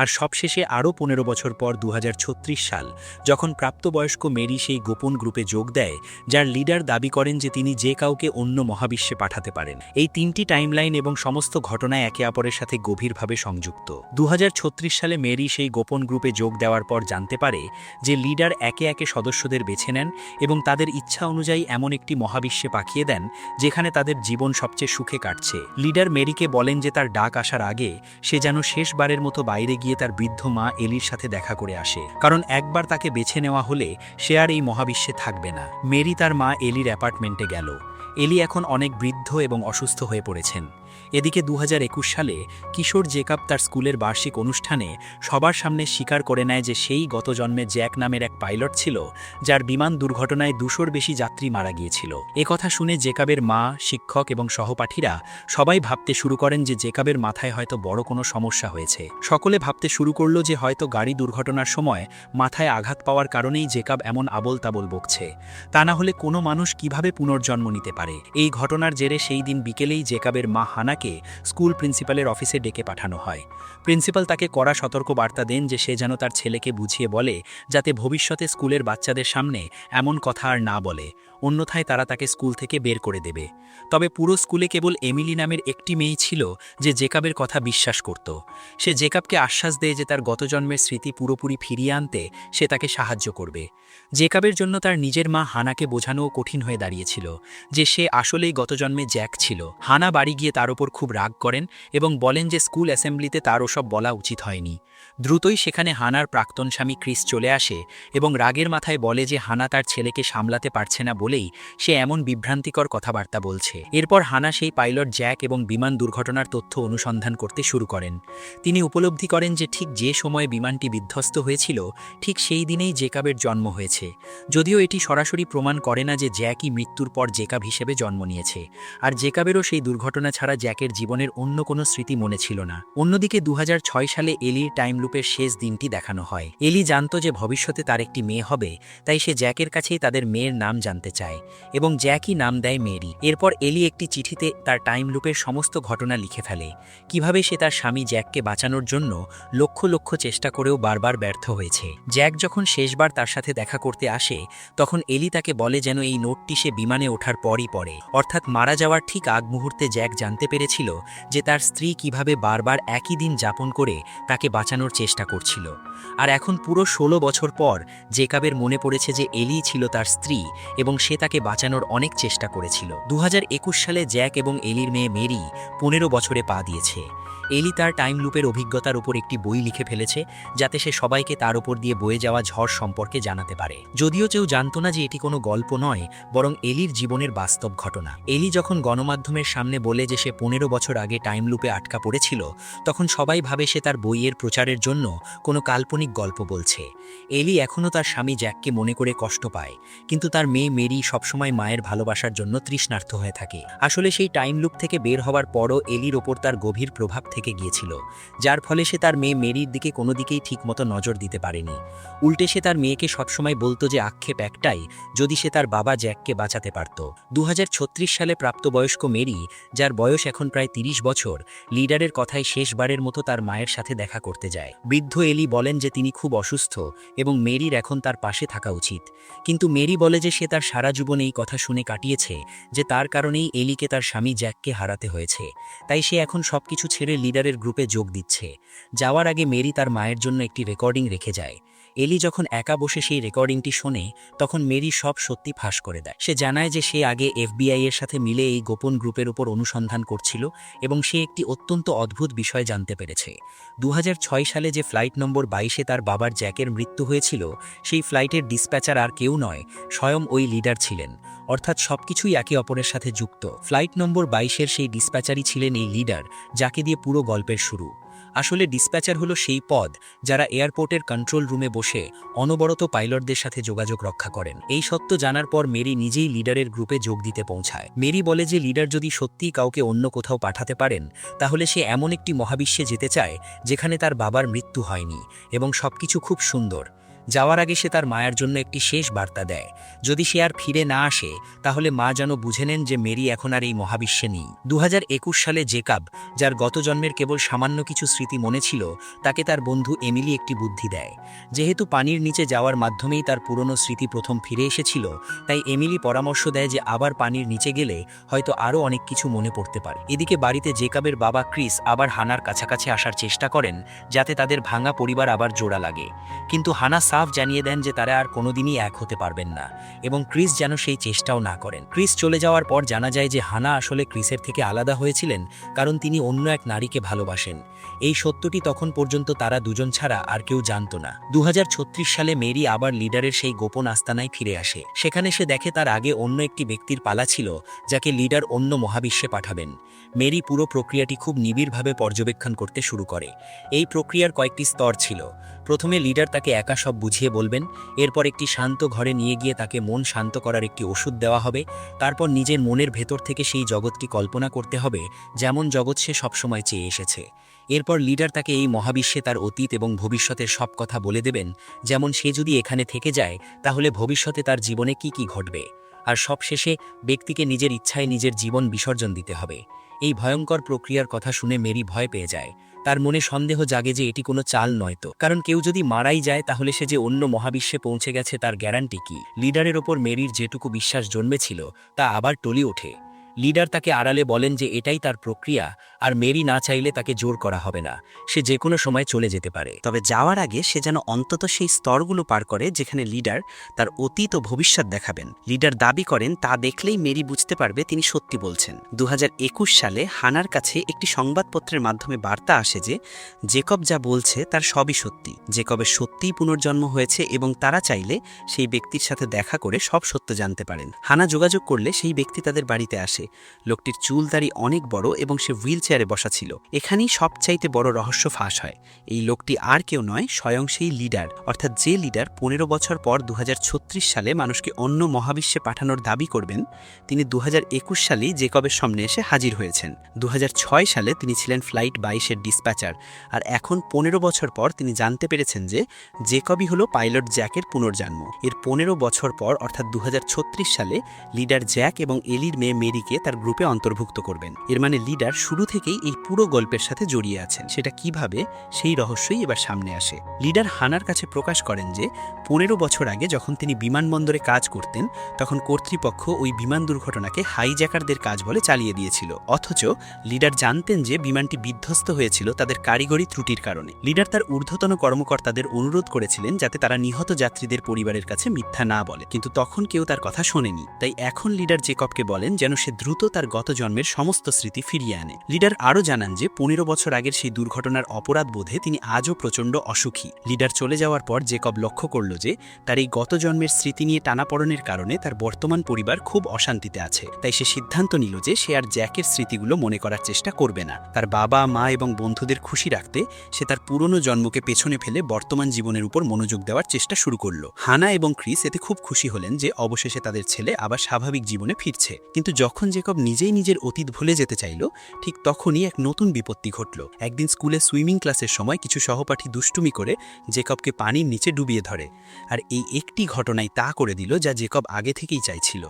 আর সবশেষে আরও ১৫ বছর পর ২০৩৬ সাল, যখন প্রাপ্তবয়স্ক মেরি সেই গোপন গ্রুপে যোগ দেয়, যার লিডার দাবি করেন যে তিনি যে কাউকে অন্য মহাবিশ্বে পাঠাতে পারেন। এই তিনটি টাইমলাইন এবং সমস্ত ঘটনায় একে অপরের সাথে গভীরভাবে সংযুক্ত। ২০৩৬ সালে মেরি সেই গোপন গ্রুপে যোগ দেওয়ার পর জানতে পারে যে লিডার একে একে সদস্যদের বেছে নেন এবং তাদের ইচ্ছা অনুযায়ী এমন একটি মহাবিশ্বে পাঠিয়ে দেন যেখানে তাদের জীবন সবচেয়ে সুখে কাটছে। লিডার মেরিকে বলেন যে তার ডাক আসার আগে সে যেন শেষবারের মতো বাইরে গিয়ে তার বৃদ্ধ মা এলির সাথে দেখা করে আসে, কারণ একবার তাকে বেছে নেওয়া হলে সে আর এই মহাবিশ্বে থাকবে না। মেরি তার মা এলির অ্যাপার্টমেন্টে গেল। এলি এখন অনেক বৃদ্ধ এবং অসুস্থ হয়ে পড়েছেন। এদিকে ২০২১ সালে কিশোর জেকাব তার স্কুলের বার্ষিক অনুষ্ঠানে সবার সামনে স্বীকার করে নেয় যে সেই গত জন্মে জ্যাক নামের এক পাইলট ছিল, যার বিমান দুর্ঘটনায় ২০০-র বেশি যাত্রী মারা গিয়েছিল। কথা শুনে জেকাবের মা, শিক্ষক এবং সহপাঠীরা সবাই ভাবতে শুরু করেন যে জেকাবের মাথায় হয়তো বড় কোনো সমস্যা হয়েছে। সকলে ভাবতে শুরু করল যে হয়তো গাড়ি দুর্ঘটনার সময় মাথায় আঘাত পাওয়ার কারণেই জেকাব এমন আবোল তাবোল বকছে। তা না হলে কোনো মানুষ কিভাবে পুনর্জন্ম নিতে পারে? এই ঘটনার জেরে সেই দিন বিকেলেই জেকাবের মা হানাকে স্কুল প্রিন্সিপালের অফিসে ডেকে পাঠানো হয়। প্রিন্সিপাল তাকে কড়া সতর্ক বার্তা দেন যে সে যেন তার ছেলেকে বুঝিয়ে বলে যাতে ভবিষ্যতে স্কুলের বাচ্চাদের সামনে এমন কথা আর না বলে, অন্যথায় তারা তাকে স্কুল থেকে বের করে দেবে। তবে পুরো স্কুলে কেবল এমিলি নামের একটি মেয়ে ছিল যে জেকাবের কথা বিশ্বাস করত। সে জেকাবকে আশ্বাস দেয় যে তার গত জন্মের স্মৃতি পুরোপুরি ফিরিয়ে আনতে সে তাকে সাহায্য করবে। জেকাবের জন্য তার নিজের মা হানাকে বোঝানোও কঠিন হয়ে দাঁড়িয়েছিল যে সে আসলেই গত জন্মে জ্যাক ছিল। হানা বাড়ি গিয়ে তার ওপর খুব রাগ করেন এবং বলেন যে স্কুল অ্যাসেম্বলিতে তার ওসব বলা উচিত হয়নি। দ্রুতই সেখানে হানার প্রাক্তন স্বামী ক্রিস চলে আসে এবং রাগের মাথায় বলে যে হানা তার ছেলেকে সামলাতে পারছে না বলেই সে এমন বিভ্রান্তিকর কথাবার্তা বলছে। এরপর হানা সেই পাইলট জ্যাক এবং বিমান দুর্ঘটনার তথ্য অনুসন্ধান করতে শুরু করেন। তিনি উপলব্ধি করেন যে ঠিক যে সময়ে বিমানটি বিধ্বস্ত হয়েছিল ঠিক সেই দিনেই জেকাবের জন্ম হয়েছে, যদিও এটি সরাসরি প্রমাণ করে না যে জ্যাকই মৃত্যুর পর জেকাব হিসেবে জন্ম নিয়েছে। আর জেকাবেরও সেই দুর্ঘটনা ছাড়া জ্যাকের জীবনের অন্য কোনো স্মৃতি মনে ছিল না। অন্যদিকে ২০০৬ সালে এলির টাইম লুপের শেষ দিনটি দেখানো হয়। এলি জানত যে ভবিষ্যতে তার একটি মেয়ে হবে, তাই সে জ্যাকের কাছেই তাদের মেয়ের নাম জানতে চায় এবং জ্যাকই নাম দেয় মেরি। এরপর এলি একটি চিঠিতে তার টাইম লুপের সমস্ত ঘটনা লিখে ফেলে, কিভাবে সে তার স্বামী জ্যাককে বাঁচানোর জন্য লক্ষ লক্ষ চেষ্টা করেও বারবার ব্যর্থ হয়েছে। জ্যাক যখন শেষবার তার সাথে দেখা করতে আসে তখন এলি তাকে বলে যেন এই নোটটি সে বিমানে ওঠার পরই পড়ে। অর্থাৎ মারা যাওয়ার ঠিক আগ মুহূর্তে জ্যাক জানতে পেরেছিল যে তার স্ত্রী কিভাবে বারবার একই দিন যাপন করে তাকে বাঁচানোর বাঁচানোর চেষ্টা করছিল। আর এখন পুরো ১৬ বছর পর জেকাবের মনে পড়েছে যে এলি ছিল তার স্ত্রী এবং সে তাকে বাঁচানোর অনেক চেষ্টা করেছিল। ২০২১ সালে জ্যাক এবং এলির মেয়ে মেরি ১৫ বছরে পা দিয়েছে। এলি তার টাইম লুপের অভিজ্ঞতার উপর একটি বই লিখে ফেলেছে, যাতে সে সবাইকে তার উপর দিয়ে বয়ে যাওয়া ঝড় সম্পর্কে জানাতে পারে। যদিও কেউ জানত না যে এটি কোনো গল্প নয়, বরং এলির জীবনের বাস্তব ঘটনা। এলি যখন গণমাধ্যমের সামনে বলে যে সে ১৫ বছর আগে টাইম লুপে আটকা পড়েছিল, তখন সবাই ভাবে সে তার বইয়ের প্রচারের জন্য কোনো কাল্পনিক গল্প বলছে। এলি এখনও তার স্বামী জ্যাককে মনে করে কষ্ট পায়, কিন্তু তার মেয়ে মেরি সবসময় মায়ের ভালোবাসার জন্য তৃষ্ণার্ত হয়ে থাকে। আসলে সেই টাইম লুপ থেকে বের হওয়ার পরও এলির ওপর তার গভীর প্রভাব থেকে গিয়েছিল, যার ফলে সে তার মেয়ে মেরির দিকে কোনো দিকেই ঠিকমতো নজর দিতে পারেনি। উল্টে সে তার মেয়েকে সবসময় বলতো যে আক্ষেপ একটাই, যদি সে তার বাবা জ্যাককে বাঁচাতে পারত। ২০৩৬ সালে প্রাপ্তবয়স্ক মেরি, যার বয়স এখন প্রায় ৩০ বছর, লিডারের কথায় শেষবারের মতো তার মায়ের সাথে দেখা করতে যায়। বৃদ্ধ এলি বলেন যে তিনি খুব অসুস্থ এবং মেরির এখন তার পাশে থাকা উচিত। কিন্তু মেরি বলে যে সে তার সারা জীবন এই কথা শুনে কাটিয়েছে যে তার কারণেই এলিকে তার স্বামী জ্যাককে হারাতে হয়েছে, তাই সে এখন সবকিছু ছেড়ে লিডারের গ্রুপে যোগ দিচ্ছে। যাওয়ার আগে মেরি তার মায়ের জন্য একটি রেকর্ডিং রেখে যায়। এলি যখন একা বসে সেই রেকর্ডিংটি শোনে, তখন মেরি সব সত্যি ফাঁস করে দেয়। সে জানায় যে সে আগে FBI এর সাথে মিলে এই গোপন গ্রুপের উপর অনুসন্ধান করছিল এবং সে একটি অত্যন্ত অদ্ভুত বিষয় জানতে পেরেছে। ২০০৬ সালে যে ফ্লাইট নম্বর ২২-এ তার বাবার জ্যাকের মৃত্যু হয়েছিল, সেই ফ্লাইটের ডিসপ্যাচার আর কেউ নয়, স্বয়ং ওই লিডার ছিলেন। অর্থাৎ সবকিছুই একে অপরের সাথে যুক্ত। ফ্লাইট নম্বর ২২-এর সেই ডিসপ্যাচারই ছিলেন এই লিডার, যাকে দিয়ে পুরো গল্পের শুরু। আসলে ডিসপ্যাচার হলো সেই পদ যারা এয়ারপোর্টের কন্ট্রোল রুমে বসে অনবরত পাইলটদের সাথে যোগাযোগ রক্ষা করেন। এই সত্য জানার পর মেরি নিজেই লিডারের গ্রুপে যোগ দিতে পৌঁছায়। মেরি বলে যে লিডার যদি সত্যিই কাউকে অন্য কোথাও পাঠাতে পারেন, তাহলে সে এমন একটি মহাবিশ্বে যেতে চায় যেখানে তার বাবার মৃত্যু হয়নি এবং সবকিছু খুব সুন্দর। যাওয়ার আগে সে তার মায়ের জন্য একটি শেষ বার্তা দেয়, যদি সে আর ফিরে না আসে তাহলে মা যেন বুঝে নেন যে মেরি এখন আর এই মহাবিশ্বে নেই। ২০২১ সালে জেকাব, যার গত জন্মের কেবল সামান্য কিছু স্মৃতি মনে ছিল, তাকে তার বন্ধু এমিলি একটি বুদ্ধি দেয়। যেহেতু পানির নিচে যাওয়ার মাধ্যমেই তার পুরনো স্মৃতি প্রথম ফিরে এসেছিল, তাই এমিলি পরামর্শ দেয় যে আবার পানির নিচে গেলে হয়তো আরও অনেক কিছু মনে পড়তে পারে। এদিকে বাড়িতে জেকাবের বাবা ক্রিস আবার হানার কাছাকাছি আসার চেষ্টা করেন, যাতে তাদের ভাঙা পরিবার আবার জোড়া লাগে। কিন্তু হানা সাফ জানিয়ে দেন যে তারা আর কোনোদিনই এক হতে পারবেন না এবং ক্রিস যেন সেই চেষ্টাও না করেন। ক্রিস চলে যাওয়ার পর জানা যায় যে হানা আসলে ক্রিসের থেকে আলাদা হয়েছিলেন কারণ তিনি অন্য এক নারীকে ভালোবাসেন। এই সত্যটি তখন পর্যন্ত তারা দুজন ছাড়া আর কেউ জানত না। ২০৩৬ সালে মেরি আবার লিডারের সেই গোপন আস্তানায় ফিরে আসে। সেখানে সে দেখে তার আগে অন্য একটি ব্যক্তির পালা ছিল, যাকে লিডার অন্য মহাবিশ্বে পাঠাবেন। মেরি পুরো প্রক্রিয়াটি খুব নিবিড়ভাবে পর্যবেক্ষণ করতে শুরু করে। এই প্রক্রিয়ার কয়েকটি স্তর ছিল। প্রথমে লিডার তাকে একা সব বুঝিয়ে বলবেন, এরপর একটি শান্ত ঘরে নিয়ে গিয়ে তাকে মন শান্ত করার একটি ওষুধ দেওয়া হবে। তারপর নিজের মনের ভেতর থেকে সেই জগৎটি কল্পনা করতে হবে যেমন জগৎ সে সবসময় চেয়ে এসেছে। এরপর লিডার তাকে এই মহাবিশ্বে তার অতীত এবং ভবিষ্যতের সব কথা বলে দেবেন, যেমন সে যদি এখানে থেকে যায় তাহলে ভবিষ্যতে তার জীবনে কি কি ঘটবে। আর সবশেষে ব্যক্তিকে নিজের ইচ্ছায় নিজের জীবন বিসর্জন দিতে হবে। এই ভয়ঙ্কর প্রক্রিয়ার কথা শুনে মেরি ভয় পেয়ে যায়। তার মনে সন্দেহ জাগে যে এটি কোনো চাল নয়তো, কারণ কেউ যদি মারাই যায় তাহলে সে যে অন্য মহাবিশ্বে পৌঁছে গেছে তার গ্যারান্টি কি। লিডারের ওপর মেরির যেটুকু বিশ্বাস জন্মেছিল তা আবার টলি ওঠে। লিডার তাকে আড়ালে বলেন যে এটাই তার প্রক্রিয়া, আর মেরি না চাইলে তাকে জোর করা হবে না, সে যে কোনো সময় চলে যেতে পারে। তবে যাওয়ার আগে সে যেন অন্তত সেই স্তরগুলো পার করে যেখানে লিডার তার অতীত ও ভবিষ্যৎ দেখাবেন। লিডার দাবি করেন তা দেখলেই মেরি বুঝতে পারবে তিনি সত্যি বলছেন। ২০২১ সালে হানার কাছে একটি সংবাদপত্রের মাধ্যমে বার্তা আসে যে জেকব যা বলছে তার সবই সত্যি। জেকবের সত্যিই পুনর্জন্ম হয়েছে এবং তারা চাইলে সেই ব্যক্তির সাথে দেখা করে সব সত্য জানতে পারেন। হানা যোগাযোগ করলে সেই ব্যক্তি তাদের বাড়িতে আসে। লোকটির চুল দাড়ি অনেক বড় এবং সে হুইল চেয়ারে বসা ছিল। এখানেই সবচাইতে বড় রহস্য ফাঁস হয়। এই লোকটি আর কেউ নয়, স্বয়ং সেই লিডার, অর্থাৎ যে লিডার ১৫ বছর পর ২০৩৬ সালে মানুষকে অন্য মহাবিশ্বে পাঠানোর দাবি করবেন। তিনি ২০২১ সালেই জেকবের সামনে এসে হাজির হয়েছেন। ২০০৬ সালে তিনি ছিলেন ফ্লাইট ২২-এর ডিসপ্যাচার, আর এখন ১৫ বছর পর তিনি জানতে পেরেছেন যে জেকবই হলো পাইলট জ্যাকের পুনর্জন্ম। এর ১৫ বছর পর অর্থাৎ ২০৩৬ সালে লিডার জ্যাক এবং এলির মেয়ে মেরিকে মেরিকে তার গ্রুপে অন্তর্ভুক্ত করবেন। এর মানে লিডার শুরু থেকেই এই পুরো গল্পের সাথে জড়িয়ে আছেন। সেটা কিভাবে, সেই রহস্যই এবার সামনে আসে। লিডার হানার কাছে প্রকাশ করেন যে 15 বছর আগে যখন তিনি বিমানবন্দরে কাজ করতেন, তখন কর্তৃপক্ষ ওই বিমান দুর্ঘটনাকে হাইজ্যাকারদের কাজ বলে চালিয়ে দিয়েছিল। অথচ লিডার জানতেন যে বিমানটি বিধ্বস্ত হয়েছিল তাদের কারিগরি ত্রুটির কারণে। লিডার তার ঊর্ধ্বতন কর্মকর্তাদের অনুরোধ করেছিলেন যাতে তারা নিহত যাত্রীদের পরিবারের কাছে মিথ্যা না বলে, কিন্তু তখন কেউ তার কথা শোনেনি। তাই এখন লিডার জেকবকে বলেন যেন সে দ্রুত তার গত জন্মের সমস্ত স্মৃতি ফিরিয়ে আনে। লিডার আরও জানান যে 15 বছর আগের সেই দুর্ঘটনার অপরাধ বোধে তিনি আজও প্রচণ্ড অসুখী। লিডার চলে যাওয়ার পর জেকব লক্ষ্য করল যে তার এই গত জন্মের স্মৃতি নিয়ে টানাপড়নের কারণে তার বর্তমান পরিবার খুব অশান্তিতে আছে। তাই সে সিদ্ধান্ত নিল যে সে আর জ্যাকের স্মৃতিগুলো মনে করার চেষ্টা করবে না। তার বাবা, মা এবং বন্ধুদের খুশি রাখতে সে তার পুরনো জন্মকে পেছনে ফেলে বর্তমান জীবনের উপর মনোযোগ দেওয়ার চেষ্টা শুরু করল। হানা এবং ক্রিস এতে খুব খুশি হলেন যে অবশেষে তাদের ছেলে আবার স্বাভাবিক জীবনে ফিরছে। কিন্তু যখন জেকব নিজেই নিজের অতীত ভুলে যেতে চাইল, ঠিক তখনই এক নতুন বিপত্তি ঘটল। একদিন স্কুলে সুইমিং ক্লাসের সময় কিছু সহপাঠী দুষ্টুমি করে জেকবকে পানির নিচে ডুবিয়ে ধরে। আর এই একটি ঘটনাই তা করে দিল যা জেকব আগে থেকেই চাইছিল।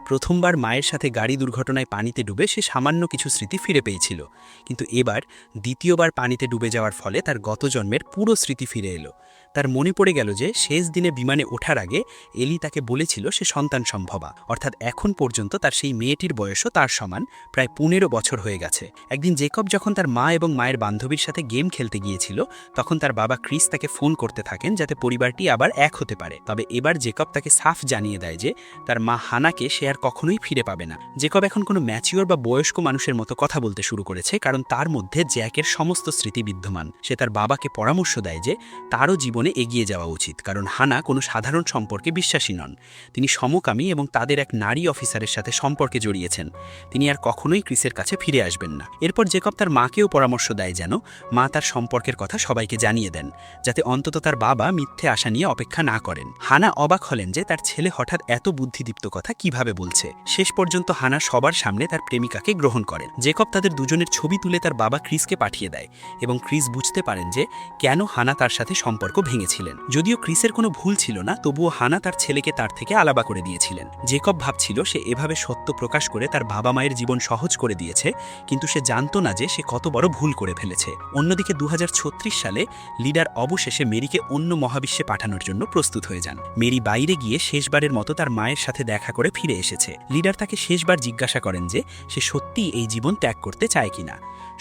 প্রথমবার মায়ের সাথে গাড়ি দুর্ঘটনায় পানিতে ডুবে সে সামান্য কিছু স্মৃতি ফিরে পেয়েছিল, কিন্তু এবার দ্বিতীয়বার পানিতে ডুবে যাওয়ার ফলে তার গত জন্মের পুরো স্মৃতি ফিরে এলো। তার মনে পড়ে গেল যে শেষ দিনে বিমানে ওঠার আগে এলি তাকে বলেছিল সে সন্তান সম্ভবা, অর্থাৎ এখন পর্যন্ত তার সেই মেয়েটির বয়সও তার সমান, প্রায় 15 বছর হয়ে গেছে। একদিন জেকব যখন তার মা এবং মায়ের বান্ধবীর সাথে গেম খেলতে গিয়েছিল, তখন তার বাবা ক্রিস তাকে ফোন করতে থাকেন যাতে পরিবারটি আবার এক হতে পারে। তবে এবার জেকব তাকে সাফ জানিয়ে দেয় যে তার মা হানাকে সে আর কখনোই ফিরে পাবে না। জেকব এখন কোনো ম্যাচিওর বা বয়স্ক মানুষের মতো কথা বলতে শুরু করেছে, কারণ তার মধ্যে জ্যাকের সমস্ত স্মৃতি বিদ্যমান। সে তার বাবাকে পরামর্শ দেয় যে তারও জীবনে এগিয়ে যাওয়া উচিত, কারণ হানা কোনো সাধারণ সম্পর্কে বিশ্বাসী নন। তিনি সমকামী এবং তাদের এক নারী অফিসারের সাথে সম্পর্কে জড়িয়েছেন। তিনি আর কখনোই ক্রিসের কাছে ফিরে আসবেন না। এরপর জেকব তার মাকেও পরামর্শ দেয় যেন মা তার সম্পর্কের কথা সবাইকে জানিয়ে দেন, যাতে অন্তত তার বাবা মিথ্যে আশা নিয়ে অপেক্ষা না করেন। হানা অবাক হলেন যে তার ছেলে হঠাৎ এত বুদ্ধিদীপ্ত কথা কিভাবে বলছে। শেষ পর্যন্ত হানা সবার সামনে তার প্রেমিকাকে গ্রহণ করেন। জেকব তাদের দুজনের ছবি তুলে তার বাবা ক্রিসকে পাঠিয়ে দেয় এবং ক্রিস বুঝতে পারেন যে কেন হানা তার সাথে সম্পর্ক ভেঙেছিলেন। যদিও ক্রিসের কোনো ভুল ছিল না, তবুও হানা তার ছেলেকে তার থেকে আলাদা করে দিয়েছিলেন। জেকব ভাবছিল সে এভাবে সত্য প্রকাশ করে তার বাবা মায়ের জীবন সহজ করে দিয়েছে, কিন্তু সে জানত না যে সে কত বড় ভুল করে ফেলেছে। অন্যদিকে 2036 সালে লিডার অবশেষে মেরিকে অন্য মহাবিশ্বে পাঠানোর জন্য প্রস্তুত হয়ে যান। মেরি বাইরে গিয়ে শেষবারের মতো তার মায়ের সাথে দেখা করে ফিরে এসেছে। লিডার তাকে শেষবার জিজ্ঞাসা করেন যে সে সত্যিই এই জীবন ত্যাগ করতে চায় কিনা।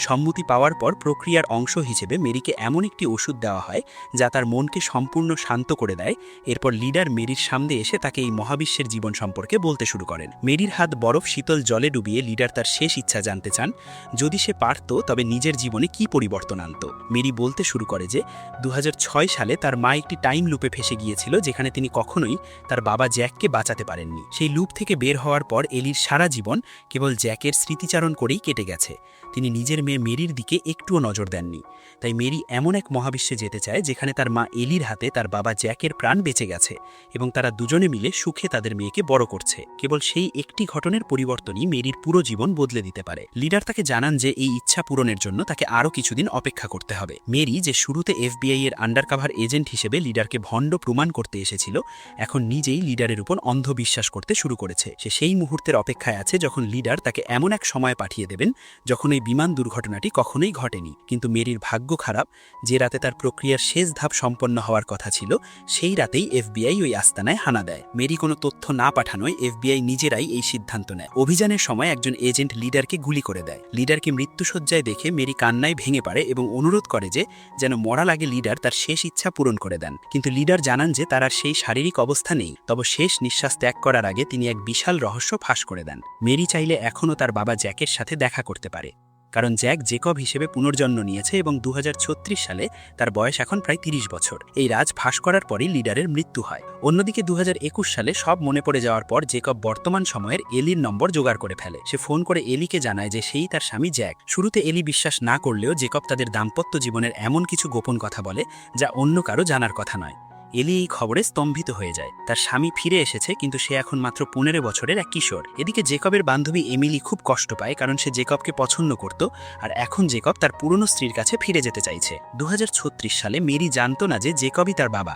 সম্মতি পাওয়ার পর প্রক্রিয়ার অংশ হিসেবে মেরিকে এমন একটি ওষুধ দেওয়া হয় যা তার মনকে সম্পূর্ণ শান্ত করে দেয়। এরপর লিডার মেরির সামনে এসে তাকে এই মহাবিশ্বের জীবন সম্পর্কে বলতে শুরু করেন। মেরির হাত বরফ শীতল জলে ডুবিয়ে লিডার তার শেষ ইচ্ছা জানতে চান, যদি সে পারত তবে নিজের জীবনে কি পরিবর্তন আনত। মেরি বলতে শুরু করে যে 2006 সালে তার মা একটি টাইম লুপে ফেসে গিয়েছিল, যেখানে তিনি কখনোই তার বাবা জ্যাককে বাঁচাতে পারেননি। সেই লুপ থেকে বের হওয়ার পর এলির সারা জীবন কেবল জ্যাকের স্মৃতিচারণ করেই কেটে গেছে। তিনি নিজের মেয়ে মেরির দিকে একটুও নজর দেননি। তাই মেরি এমন এক মহাবিশ্বে যেতে চায় যেখানে তার মা এলির হাতে তার বাবা জ্যাকের প্রাণ বেঁচে গেছে এবং তারা দুজনে মিলে সুখে তাদের মেয়েকে বড় করছে। কেবল সেই একটি ঘটনার পরিবর্তনই মেরির পুরো জীবন বদলে দিতে পারে। লিডার তাকে জানান যে এই ইচ্ছা পূরণের জন্য তাকে আরও কিছুদিন অপেক্ষা করতে হবে। মেরি, যে শুরুতে FBI এর আন্ডারকাভার এজেন্ট হিসেবে লিডারকে ভণ্ড প্রমাণ করতে এসেছিল, এখন নিজেই লিডারের উপর অন্ধবিশ্বাস করতে শুরু করেছে। সে সেই মুহূর্তের অপেক্ষায় আছে যখন লিডার তাকে এমন এক সময় পাঠিয়ে দেবেন যখন এই বিমান দুর্ঘটনাটি কখনোই ঘটেনি। কিন্তু মেরির ভাগ্য খারাপ, যে রাতে তার প্রক্রিয়ার শেষ ধাপ সম্পন্ন হওয়ার কথা ছিল, সেই রাতেই FBI ওই আস্তানায় হানা দেয়। মেরি কোনো তথ্য না পাঠানোয় FBI নিজেরাই এই সিদ্ধান্ত নেয়। অভিযানের সময় একজন এজেন্ট লিডারকে গুলি করে দেয়। লিডারকে মৃত্যুশয্যায় দেখে মেরি কান্নায় ভেঙে পড়ে এবং অনুরোধ করে যে যেন মরার আগে লিডার তার শেষ ইচ্ছা পূরণ করে দেন। কিন্তু লিডার জানান যে তার আর সেই শারীরিক অবস্থা নেই। তবে শেষ নিঃশ্বাস ত্যাগ করার আগে তিনি এক বিশাল রহস্য ফাঁস করে দেন। মেরি চাইলে এখনও তার বাবা জ্যাকের সাথে দেখা করতে পারে, কারণ জ্যাক জেকব হিসেবে পুনর্জন্ম নিয়েছে এবং 2036 সালে তার বয়স এখন প্রায় 30 বছর। এই রাজ ফাঁস করার পরই লিডারের মৃত্যু হয়। অন্যদিকে 2021 সালে সব মনে পড়ে যাওয়ার পর জেকব বর্তমান সময়ের এলির নম্বর জোগাড় করে ফেলে। সে ফোন করে এলিকে জানায় যে সেই তার স্বামী জ্যাক। শুরুতে এলি বিশ্বাস না করলেও জেকব তাদের দাম্পত্য জীবনের এমন কিছু গোপন কথা বলে যা অন্য কারো জানার কথা নয়। এলি এই খবরে স্তম্ভিত হয়ে যায়। তার স্বামী ফিরে এসেছে, কিন্তু সে এখন মাত্র 15 বছরের এক কিশোর। এদিকে জেকবের বান্ধবী এমিলি খুব কষ্ট পায়, কারণ সে জেকবকে পছন্দ করত আর এখন জেকব তার পুরনো স্ত্রীর কাছে ফিরে যেতে চাইছে। 2036 সালে মেরি জানতো না যে জেকবই তার বাবা,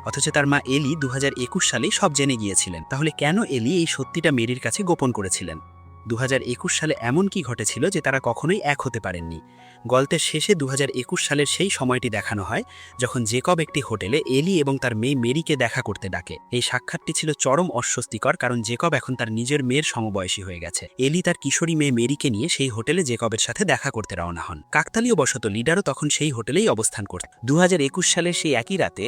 অথচ তার মা এলি 2021 সালেই সব জেনে গিয়েছিলেন। তাহলে কেন এলি এই সত্যিটা মেরির কাছে গোপন করেছিলেন? 2021 সালে এমন কি ঘটেছিল যে তারা কখনোই এক হতে পারেননি। গল্পের শেষে 2021 সালের সেই সময়টি দেখানো হয় যখন জেকব একটি হোটেলে এলি এবং তার মেয়ে মেরিকে দেখা করতে ডাকে। এই সাক্ষাৎটি ছিল চরম অস্বস্তিকর, কারণ জেকব এখন তার নিজের মেয়ের সমবয়সী হয়ে গেছে। এলি তার কিশোরী মেয়ে মেরিকে নিয়ে সেই হোটেলে জেকবের সাথে দেখা করতে রওনা হন। কাকতালীয় বশত লিডারও তখন সেই হোটেলেই অবস্থান করত। 2021 সালের সেই একই রাতে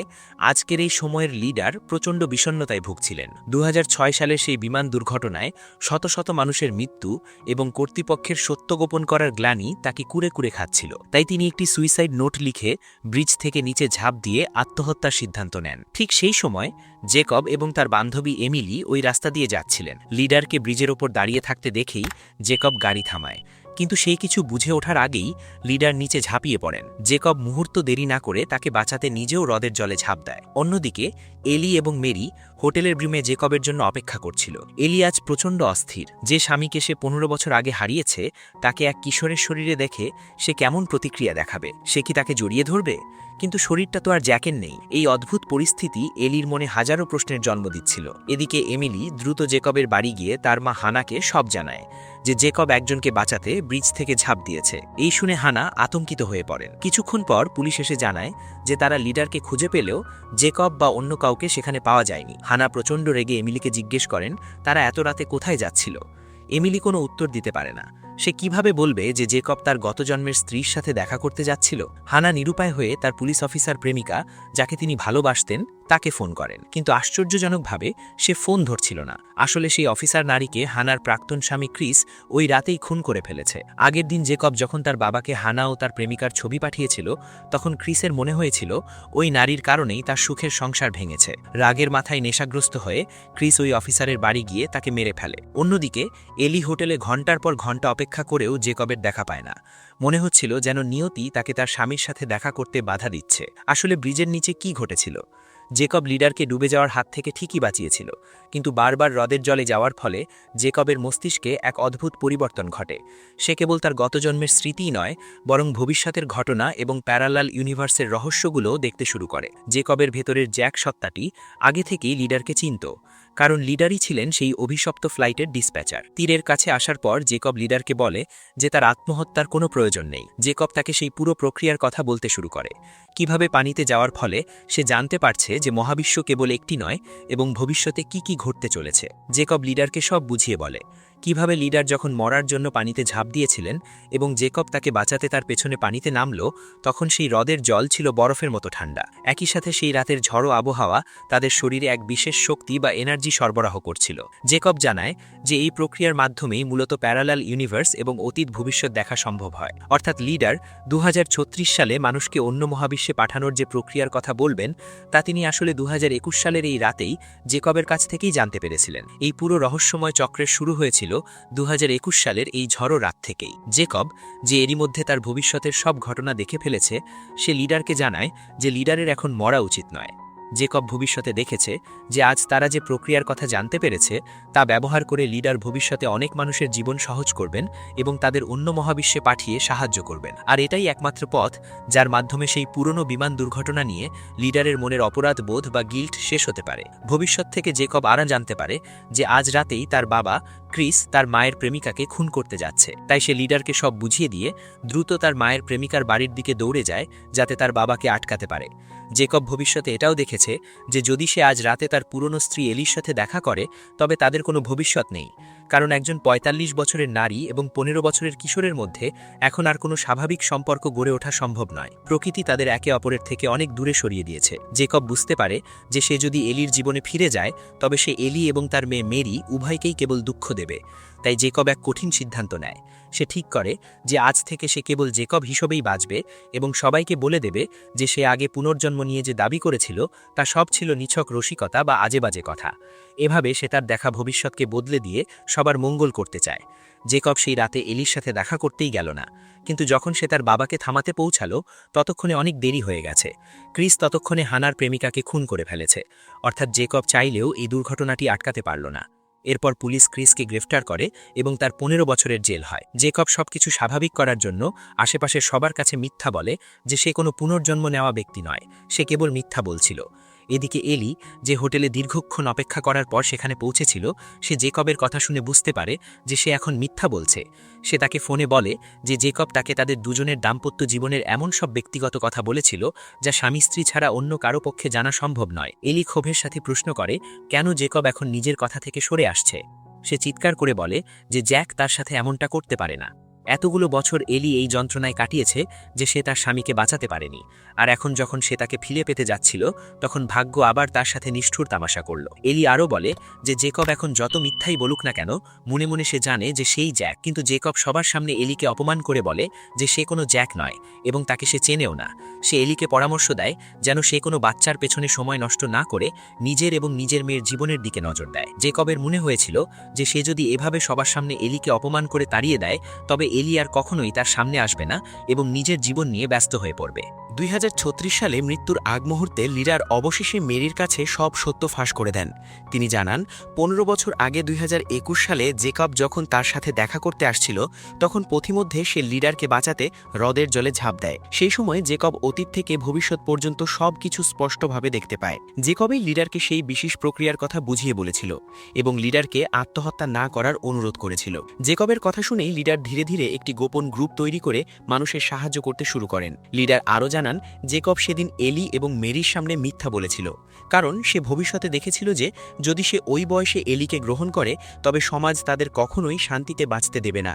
আজকের এই সময়ের লিডার প্রচণ্ড বিষণ্ণতায় ভুগছিলেন। 2006 সালের সেই বিমান দুর্ঘটনায় শত শত মানুষের মৃত্যু এবং কর্তৃপক্ষের সত্য গোপন করার গ্লানি তাকে কুরে কুরে খাচ্ছিল। তাই তিনি একটি সুইসাইড নোট লিখে ব্রিজ থেকে নিচে ঝাঁপ দিয়ে আত্মহত্যার সিদ্ধান্ত নেন। ঠিক সেই সময় জেকব এবং তার বান্ধবী এমিলি ওই রাস্তা দিয়ে যাচ্ছিলেন। লিডারকে ব্রিজের ওপর দাঁড়িয়ে থাকতে দেখেই জেকব গাড়ি থামায়, কিন্তু সেই কিছু বুঝে ওঠার আগেই লিডার নিচে ঝাঁপিয়ে পড়েন। জেকব মুহূর্ত দেরি না করে তাকে বাঁচাতে নিজেও হ্রদের জলে ঝাঁপ দেয়। অন্যদিকে এলি এবং মেরি হোটেলের রুমে জেকবের জন্য অপেক্ষা করছিল। এলি আজ প্রচণ্ড অস্থির। যে স্বামীকে সে 15 বছর আগে হারিয়েছে তাকে এক কিশোরের শরীরে দেখে সে কেমন প্রতিক্রিয়া দেখাবে। সে কি তাকে জড়িয়ে ধরবে? কিন্তু শরীরটা তো আর জ্যাকের নেই। এই অদ্ভুত পরিস্থিতি এলির মনে হাজারো প্রশ্নের জন্ম দিচ্ছিল। এদিকে এমিলি দ্রুত জেকবের বাড়ি গিয়ে তার মা হানাকে সব জানায় যে জেকব একজনকে বাঁচাতে ব্রিজ থেকে ঝাঁপ দিয়েছে। এই শুনে হানা আতঙ্কিত হয়ে পড়েন। কিছুক্ষণ পর পুলিশ এসে জানায় যে তারা লিডারকে খুঁজে পেলেও জেকব বা অন্য কাউকে সেখানে পাওয়া যায়নি। হানা প্রচণ্ড রেগে এমিলিকে জিজ্ঞেস করেন তারা এত রাতে কোথায় যাচ্ছিল। এমিলি কোনো উত্তর দিতে পারে না। সে কিভাবে বলবে যে জেকব তার গত জন্মের স্ত্রীর সাথে দেখা করতে যাচ্ছিল? হানা নিরুপায় হয়ে তার পুলিশ অফিসার প্রেমিকা, যাকে তিনি ভালোবাসতেন, তাকে ফোন করেন, কিন্তু আশ্চর্যজনকভাবে সে ফোন ধরছিল না। আসলে সেই অফিসার নারীকে হানার প্রাক্তন স্বামী ক্রিস ওই রাতেই খুন করে ফেলেছে। আগের দিন জেকব যখন তার বাবাকে হানা ও তার প্রেমিকার ছবি পাঠিয়েছিল, তখন ক্রিসের মনে হয়েছিল ওই নারীর কারণেই তার সুখের সংসার ভেঙেছে। রাগের মাথায় নেশাগ্রস্ত হয়ে ক্রিস ওই অফিসারের বাড়ি গিয়ে তাকে মেরে ফেলে। অন্যদিকে এলি হোটেলে ঘণ্টার পর ঘণ্টা অপেক্ষা করেও জেকবের দেখা পায় না। মনে হচ্ছিল যেন নিয়তি তাকে তার স্বামীর সাথে দেখা করতে বাধা দিচ্ছে। আসলে ব্রিজের নিচে কি ঘটেছিল? জেকব লিডারকে ডুবে যাওয়ার হাত থেকে ঠিকই বাঁচিয়েছিল, কিন্তু বারবার হ্রদের জলে যাওয়ার ফলে জেকবের মস্তিষ্কে এক অদ্ভুত পরিবর্তন ঘটে। সে কেবল তার গত জন্মের স্মৃতিই নয়, বরং ভবিষ্যতের ঘটনা এবং প্যারালাল ইউনিভার্সের রহস্যগুলো দেখতে শুরু করে। জেকবের ভেতরের জ্যাক সত্তাটি আগে থেকেই লিডারকে চিনত, কারণ লিডারই ছিলেন সেই অভিশপ্ত ফ্লাইটের ডিসপ্যাচার। তীরের কাছে আসার পর জেকব লিডারকে বলে যে তার আত্মহত্যার কোনো প্রয়োজন নেই। জেকব তাকে সেই পুরো প্রক্রিয়ার কথা বলতে শুরু করে, কিভাবে পানিতে যাওয়ার ফলে সে জানতে পারছে যে মহাবিশ্ব কেবল একটি নয় এবং ভবিষ্যতে কি কি ঘটতে চলেছে। জেকব লিডারকে সব বুঝিয়ে বলে কিভাবে লিডার যখন মরার জন্য পানিতে ঝাঁপ দিয়েছিলেন এবং জেকব তাকে বাঁচাতে তার পেছনে পানিতে নামল, তখন সেই হ্রদের জল ছিল বরফের মতো ঠান্ডা। একই সাথে সেই রাতের ঝড়ো আবহাওয়া তাদের শরীরে এক বিশেষ শক্তি বা এনার্জি সরবরাহ করছিল। জেকব জানায় যে এই প্রক্রিয়ার মাধ্যমেই মূলত প্যারালাল ইউনিভার্স এবং অতীত ভবিষ্যৎ দেখা সম্ভব হয়। অর্থাৎ লিডার 2036 সালে মানুষকে অন্য মহাবিশ্বে পাঠানোর যে প্রক্রিয়ার কথা বলবেন, তা তিনি আসলে 2021 সালের এই রাতেই জেকবের কাছ থেকেই জানতে পেরেছিলেন। এই পুরো রহস্যময় চক্রের শুরু হয়েছিল 2021 সালের এই ঝড়ো রাত থেকেই। জেকব, যে এরই মধ্যে তার ভবিষ্যতের সব ঘটনা দেখে ফেলেছে, সে লিডারকে জানায় যে লিডারের এখন মরা উচিত নয়। জেকব ভবিষ্যতে দেখেছে যে আজ তারা যে প্রক্রিয়ার কথা জানতে পেরেছে তা ব্যবহার করে লিডার ভবিষ্যতে অনেক মানুষের জীবন সহজ করবেন এবং তাদের অন্য মহাবিশ্বে পাঠিয়ে সাহায্য করবেন। আর এটাই একমাত্র পথ যার মাধ্যমে সেই পুরনো বিমান দুর্ঘটনা নিয়ে লিডারের মনের অপরাধ বোধ বা গিল্ট শেষ হতে পারে। ভবিষ্যৎ থেকে জেকব আরও জানতে পারে যে আজ রাতেই তার বাবা ক্রিস তার মায়ের প্রেমিকাকে খুন করতে যাচ্ছে। তাই সে লিডারকে সব বুঝিয়ে দিয়ে দ্রুত তার মায়ের প্রেমিকার বাড়ির দিকে দৌড়ে যায় যাতে তার বাবাকে আটকাতে পারে। জেকব ভবিষ্যতে এটাও দেখেছে যে যদি সে আজ রাতে তার পুরনো স্ত্রী এলির সাথে দেখা করে তবে তাদের কোনো ভবিষ্যৎ নেই, কারণ একজন ৪৫ বছরের নারী এবং ১৫ বছরের কিশোরের মধ্যে এখন আর কোনো স্বাভাবিক সম্পর্ক গড়ে ওঠা সম্ভব নয়। প্রকৃতি তাদের একে অপরের থেকে অনেক দূরে সরিয়ে দিয়েছে। জেকব বুঝতে পারে যে সে যদি এলির জীবনে ফিরে যায় তবে সে এলি এবং তার মেয়ে মেরি উভয়কেই কেবল দুঃখ দেবে। তাই জেকব এক কঠিন সিদ্ধান্ত নেয়। সে ঠিক করে যে আজ থেকে সে কেবল জেকব হিসেবেই বাঁচবে এবং সবাইকে বলে দেবে যে সে আগে পুনর্জন্ম নিয়ে যে দাবি করেছিল তা সব ছিল নিছক রসিকতা বা আজেবাজে কথা। এভাবে সে তার দেখা ভবিষ্যৎকে বদলে দিয়ে সবার মঙ্গল করতে চায়। জেকব সেই রাতে এলির সাথে দেখা করতেই গেল না, কিন্তু যখন সে তার বাবাকে থামাতে পৌঁছালো ততক্ষণে অনেক দেরি হয়ে গেছে। ক্রিস ততক্ষণে হানার প্রেমিকাকে খুন করে ফেলেছে। অর্থাৎ জেকব চাইলেও এই দুর্ঘটনাটি আটকাতে পারল না। এরপর পুলিশ ক্রিসকে গ্রেফতার করে এবং তার ১৫ বছরের জেল হয়। জেকব সবকিছু স্বাভাবিক করার জন্য আশেপাশের সবার কাছে মিথ্যা বলে যে সে কোনো পুনর্জন্ম নেওয়া ব্যক্তি নয়, সে কেবল মিথ্যা বলছিল। এদিকে এলি, যে হোটেলে দীর্ঘক্ষণ অপেক্ষা করার পর সেখানে পৌঁছেছিল, সে জেকবের কথা শুনে বুঝতে পারে যে সে এখন মিথ্যা বলছে। সে তাকে ফোনে বলে যে জেকব তাকে তাদের দুজনের দাম্পত্য জীবনের এমন সব ব্যক্তিগত কথা বলেছিল যা স্বামী স্ত্রী ছাড়া অন্য কারো পক্ষে জানা সম্ভব নয়। এলি ক্ষোভের সাথে প্রশ্ন করে কেন জেকব এখন নিজের কথা থেকে সরে আসছে। সে চিৎকার করে বলে যে জ্যাক তার সাথে এমনটা করতে পারে না। এতগুলো বছর এলি এই যন্ত্রণায় কাটিয়েছে যে সে তার স্বামীকে বাঁচাতে পারেনি, আর এখন যখন সে তাকে ফিরে পেতে যাচ্ছিল তখন ভাগ্য আবার তার সাথে নিষ্ঠুর তামাশা করল। এলি আরও বলে যে জেকব এখন যত মিথ্যাই বলুক না কেন, মনে মনে সে জানে যে সেই জ্যাক। কিন্তু জেকব সবার সামনে এলিকে অপমান করে বলে যে সে কোনো জ্যাক নয় এবং তাকে সে চেনেও না। সে এলিকে পরামর্শ দেয় যেন সে কোনো বাচ্চার পেছনে সময় নষ্ট না করে নিজের এবং নিজের মেয়ের জীবনের দিকে নজর দেয়। জেকবের মনে হয়েছিল যে সে যদি এভাবে সবার সামনে এলিকে অপমান করে তাড়িয়ে দেয় তবে এলি আর কখনোই তার সামনে আসবে না এবং নিজের জীবন নিয়ে ব্যস্ত হয়ে পড়বে। 2036 সালে মৃত্যুর আগ মুহূর্তে লিডার অবশেষে মেরির কাছে সব সত্য ফাঁস করে দেন। তিনি জানান 15 বছর আগে 2021 সালে জেকব যখন তার সাথে দেখা করতে আসছিল তখন পথিমধ্যে সে লিডারকে বাঁচাতে হ্রদের জলে ঝাঁপ দেয়। সেই সময় জেকব অতীত থেকে ভবিষ্যৎ পর্যন্ত সব কিছু স্পষ্টভাবে দেখতে পায়। জেকবই লিডারকে সেই বিশেষ প্রক্রিয়ার কথা বুঝিয়ে বলেছিল এবং লিডারকে আত্মহত্যা না করার অনুরোধ করেছিল। জেকবের কথা শুনেই লিডার ধীরে ধীরে একটি গোপন গ্রুপ তৈরি করে মানুষের সাহায্য করতে শুরু করেন। লিডার আরও জানান জেকব সেদিন এলি এবং মেরির সামনে মিথ্যা বলেছিল, কারণ সে ভবিষ্যতে দেখেছিল যে যদি সে ওই বয়সে এলিকে গ্রহণ করে তবে সমাজ তাদের কখনোই শান্তিতে বাঁচতে দেবে না।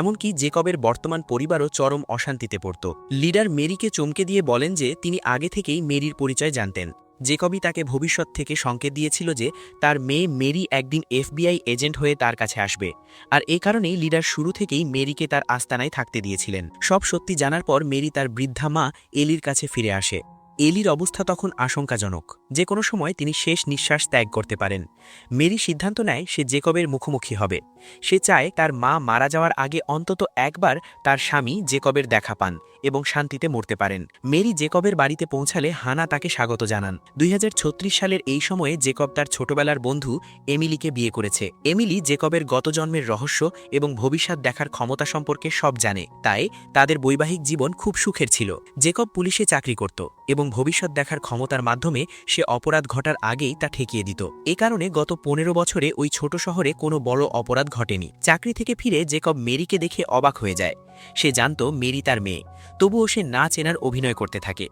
এমনকি জেকবের বর্তমান পরিবারও চরম অশান্তিতে পড়ত। লিডার মেরিকে চমকে দিয়ে বলেন যে তিনি আগে থেকেই মেরির পরিচয় জানতেন। জেকবই তাকে ভবিষ্যৎ থেকে সংকেত দিয়েছিল যে তার মেয়ে মেরি একদিন FBI এজেন্ট হয়ে তার কাছে আসবে, আর এ কারণেই লিডার শুরু থেকেই মেরিকে তার আস্তানায় থাকতে দিয়েছিলেন। সব সত্যি জানার পর মেরি তার বৃদ্ধা মা এলির কাছে ফিরে আসে। এলির অবস্থা তখন আশঙ্কাজনক, যে কোনো সময় তিনি শেষ নিঃশ্বাস ত্যাগ করতে পারেন। মেরি সিদ্ধান্ত নেয় সে জেকবের মুখোমুখি হবে। সে চায় তার মা মারা যাওয়ার আগে অন্তত একবার তার স্বামী জেকবের দেখা পান এবং শান্তিতে মরতে পারেন। মেরি জেকবের বাড়িতে পৌঁছালে হানা তাকে স্বাগত জানান। 2036 সালের এই সময়ে জেকব তার ছোটবেলার বন্ধু এমিলিকে বিয়ে করেছে। এমিলি জেকবের গত জন্মের রহস্য এবং ভবিষ্যৎ দেখার ক্ষমতা সম্পর্কে সব জানে, তাই তাদের বৈবাহিক জীবন খুব সুখের ছিল। জেকব পুলিশে চাকরি করত এবং ভবিষ্যৎ দেখার ক্ষমতার মাধ্যমে সে অপরাধ ঘটার আগেই তা ঠেকিয়ে দিত। এ কারণে গত 15 বছরে ওই ছোট শহরে কোনো বড় অপরাধ ঘটেনি। চাকরি থেকে ফিরে জেকব মেরিকে দেখে অবাক হয়ে যায়। সে জানত মেরি তার মেয়ে, তবুও সে না চেনার অভিনয় করতে থাকে।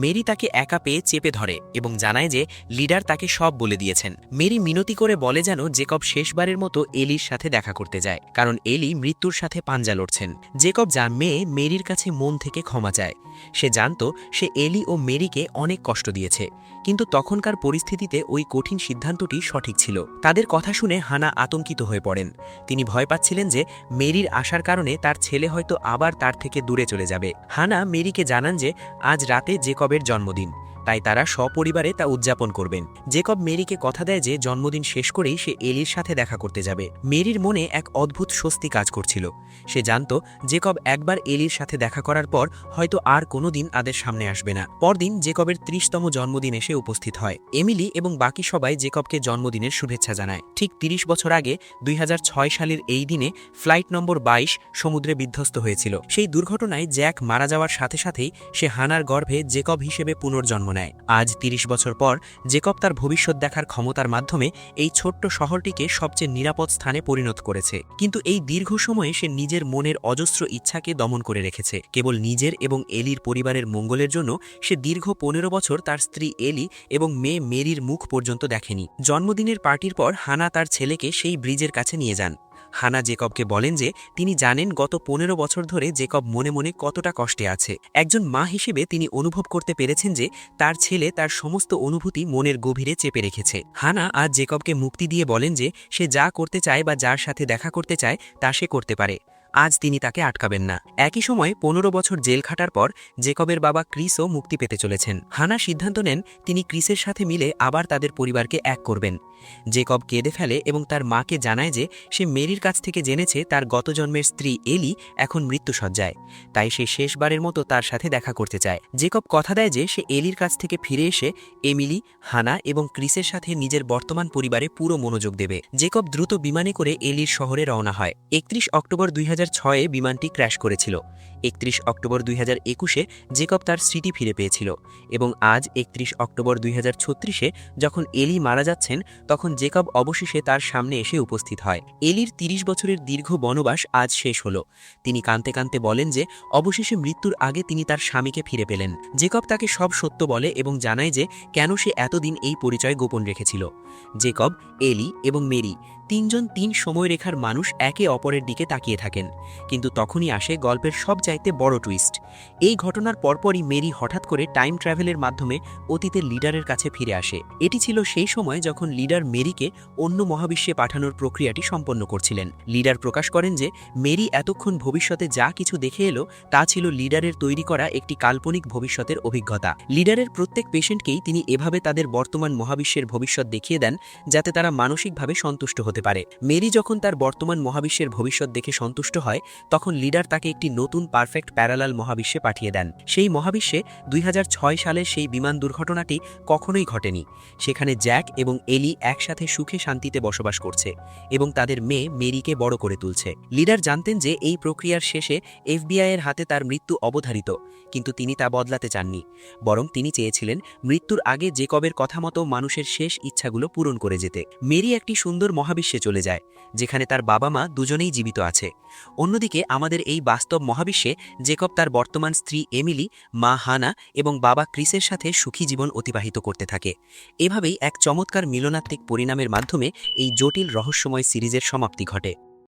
মেরি তাকে একা পেয়ে চেপে ধরে এবং জানায় যে লিডার তাকে সব বলে দিয়েছেন। মেরি মিনতি করে বলে যেন জেকব শেষবারের মতো এলির সাথে দেখা করতে যায়, কারণ এলি মৃত্যুর সাথে পাঞ্জা লড়ছেন। জেকব যার মেয়ে মেরির কাছে মন থেকে ক্ষমা চায়। সে জানত সে এলি ও মেরিকে অনেক কষ্ট দিয়েছে, কিন্তু তখনকার পরিস্থিতিতে ওই কঠিন সিদ্ধান্তটি সঠিক ছিল। তাদের কথা শুনে হানা আতঙ্কিত হয়ে পড়েন। তিনি ভয় পাচ্ছিলেন যে মেরির আসার কারণে তার ছেলে হয়তো আবার তার থেকে দূরে চলে যাবে। হানা মেরিকে জানান যে আজ রাতে জেকবের জন্মদিন, তাই তারা সপরিবারে তা উদযাপন করবেন। জেকব মেরিকে কথা দেয় যে জন্মদিন শেষ করেই সে এলির সাথে দেখা করতে যাবে। মেরির মনে এক অদ্ভুত স্বস্তি কাজ করছিল। সে জানত জেকব একবার এলির সাথে দেখা করার পর হয়তো আর কোনোদিন তাদের সামনে আসবে না। পরদিন জেকবের 30তম জন্মদিন এসে উপস্থিত হয়। এমিলি এবং বাকি সবাই জেকবকে জন্মদিনের শুভেচ্ছা জানায়। ঠিক 30 বছর আগে 2006 সালের এই দিনে ফ্লাইট নম্বর 22 সমুদ্রে বিধ্বস্ত হয়েছিল। সেই দুর্ঘটনায় জ্যাক মারা যাওয়ার সাথে সাথেই সে হানার গর্ভে জেকব হিসেবে পুনর্জন্ম নেয়। আজ 30 বছর পর জেকব তার ভবিষ্যৎ দেখার ক্ষমতার মাধ্যমে এই ছোট্ট শহরটিকে সবচেয়ে নিরাপদ স্থানে পরিণত করেছে। কিন্তু এই দীর্ঘ সময়ে সে নিজের মনের অজস্র ইচ্ছাকে দমন করে রেখেছে। কেবল নিজের এবং এলির পরিবারের মঙ্গলের জন্য সে দীর্ঘ 15 বছর তার স্ত্রী এলি এবং মেয়ে মেরির মুখ পর্যন্ত দেখেনি। জন্মদিনের পার্টির পর হানা তার ছেলেকে সেই ব্রিজের কাছে নিয়ে যান। হানা জেকবকে বলেন যে তিনি জানেন গত 15 বছর ধরে জেকব মনে মনে কতটা কষ্টে আছে। একজন মা হিসেবে তিনি অনুভব করতে পেরেছেন যে তার ছেলে তার সমস্ত অনুভূতি মনের গভীরে চেপে রেখেছে। হানা আজ জেকবকে মুক্তি দিয়ে বলেন যে সে যা করতে চায় বা যার সাথে দেখা করতে চায় তা সে করতে পারে। আজ তিনি তাকে আটকাবেন না। একই সময় 15 বছর জেল খাটার পর জেকবের বাবা ক্রিসও মুক্তি পেতে চলেছেন। হানা সিদ্ধান্ত নেন তিনি ক্রিসের সাথে মিলে আবার তাদের পরিবারকে এক করবেন। জেকব কেঁদে ফেলে এবং তার মাকে জানায় যে সে মেরির কাছ থেকে জেনেছে তার গত জন্মের স্ত্রী এলি এখন মৃত্যুশয্যায়, তাই সে শেষবারের মতো তার সাথে দেখা করতে চায়। জেকব কথা দেয় যে সে এলির কাছ থেকে ফিরে এসে এমিলি, হানা এবং ক্রিসের সাথে নিজের বর্তমান পরিবারে পুরো মনোযোগ দেবে। জেকব দ্রুত বিমানে করে এলির শহরে রওনা হয়। 31 অক্টোবর 2006-এ বিমানটি ক্র্যাশ করেছিল। 31 অক্টোবর 2021-এ জেকব তার স্মৃতি ফিরে পেয়েছিল এবং আজ 31 অক্টোবর 2036-এ যখন এলি মারা যাচ্ছেন তখন জেকব অবশেষে তার সামনে এসে উপস্থিত হয়। এলির 30 বছরের দীর্ঘ বনবাস আজ শেষ হলো। তিনি কাঁদতে কাঁদতে বলেন যে অবশেষে মৃত্যুর আগে তিনি তার স্বামীকে ফিরে পেলেন। জেকব তাকে সব সত্য বলে এবং জানায় যে কেন সে এতদিন এই পরিচয় গোপন রেখেছিল। জেকব, এলি এবং মেরি তিনজন তিন সময়রেখার মানুষ একে অপরের দিকে তাকিয়ে থাকেন, কিন্তু তখনই আসে গল্পের সবচাইতে বড় টুইস্ট। এই ঘটনার পরপরই মেরি হঠাৎ করে টাইম ট্রাভেলের মাধ্যমে অতীতের লিডারের কাছে ফিরে আসে। এটি ছিল সেই সময় যখন লিডার মেরিকে অন্য মহাবিশ্বে পাঠানোর প্রক্রিয়াটি সম্পন্ন করছিলেন। লিডার প্রকাশ করেন যে মেরি এতক্ষণ ভবিষ্যতে যা কিছু দেখে এলো তা ছিল লিডারের তৈরি করা একটি কাল্পনিক ভবিষ্যতের অভিজ্ঞতা। লিডারের প্রত্যেক পেশেন্টকেই তিনি এভাবে তাদের বর্তমান মহাবিশ্বের ভবিষ্যৎ দেখিয়ে দেন যাতে তারা মানসিকভাবে সন্তুষ্ট হতে পারে। মেরি যখন তার বর্তমান মহাবিশ্বের ভবিষ্যৎ দেখে সন্তুষ্ট হয় তখন লিডার তাকে একটি নতুন পারফেক্ট প্যারালাল মহাবিশ্বে পাঠিয়ে দেন। সেই মহাবিশ্বে 2006 সালের সেই বিমান দুর্ঘটনাটি কখনোই ঘটেনি। সেখানে জ্যাক এবং এলি একসাথে সুখে শান্তিতে বসবাস করছে এবং তাদের মেয়ে মেরিকে বড় করে তুলছে। লিডার জানতেন যে এই প্রক্রিয়ার শেষে FBI-এর হাতে তার মৃত্যু অবধারিত, কিন্তু তিনি তা বদলাতে চাননি। বরং তিনি চেয়েছিলেন মৃত্যুর আগে জেকবের কথা মতো মানুষের শেষ ইচ্ছাগুলো পূরণ করে যেতে। মেরি একটি সুন্দর মহাবিশ্বে চলে যায় যেখানে তার বাবা মা দুজনেই জীবিত আছে। অন্যদিকে আমাদের এই বাস্তব মহাবিশ্বে জেকব তার বর্তমান স্ত্রী এমিলি, মা হানা এবং বাবা ক্রিসের সাথে সুখী জীবন অতিবাহিত করতে থাকে। এভাবেই এক চমৎকার মিলনাত্মক পরিণামের মাধ্যমে এই জটিল রহস্যময় সিরিজের সমাপ্তি ঘটে।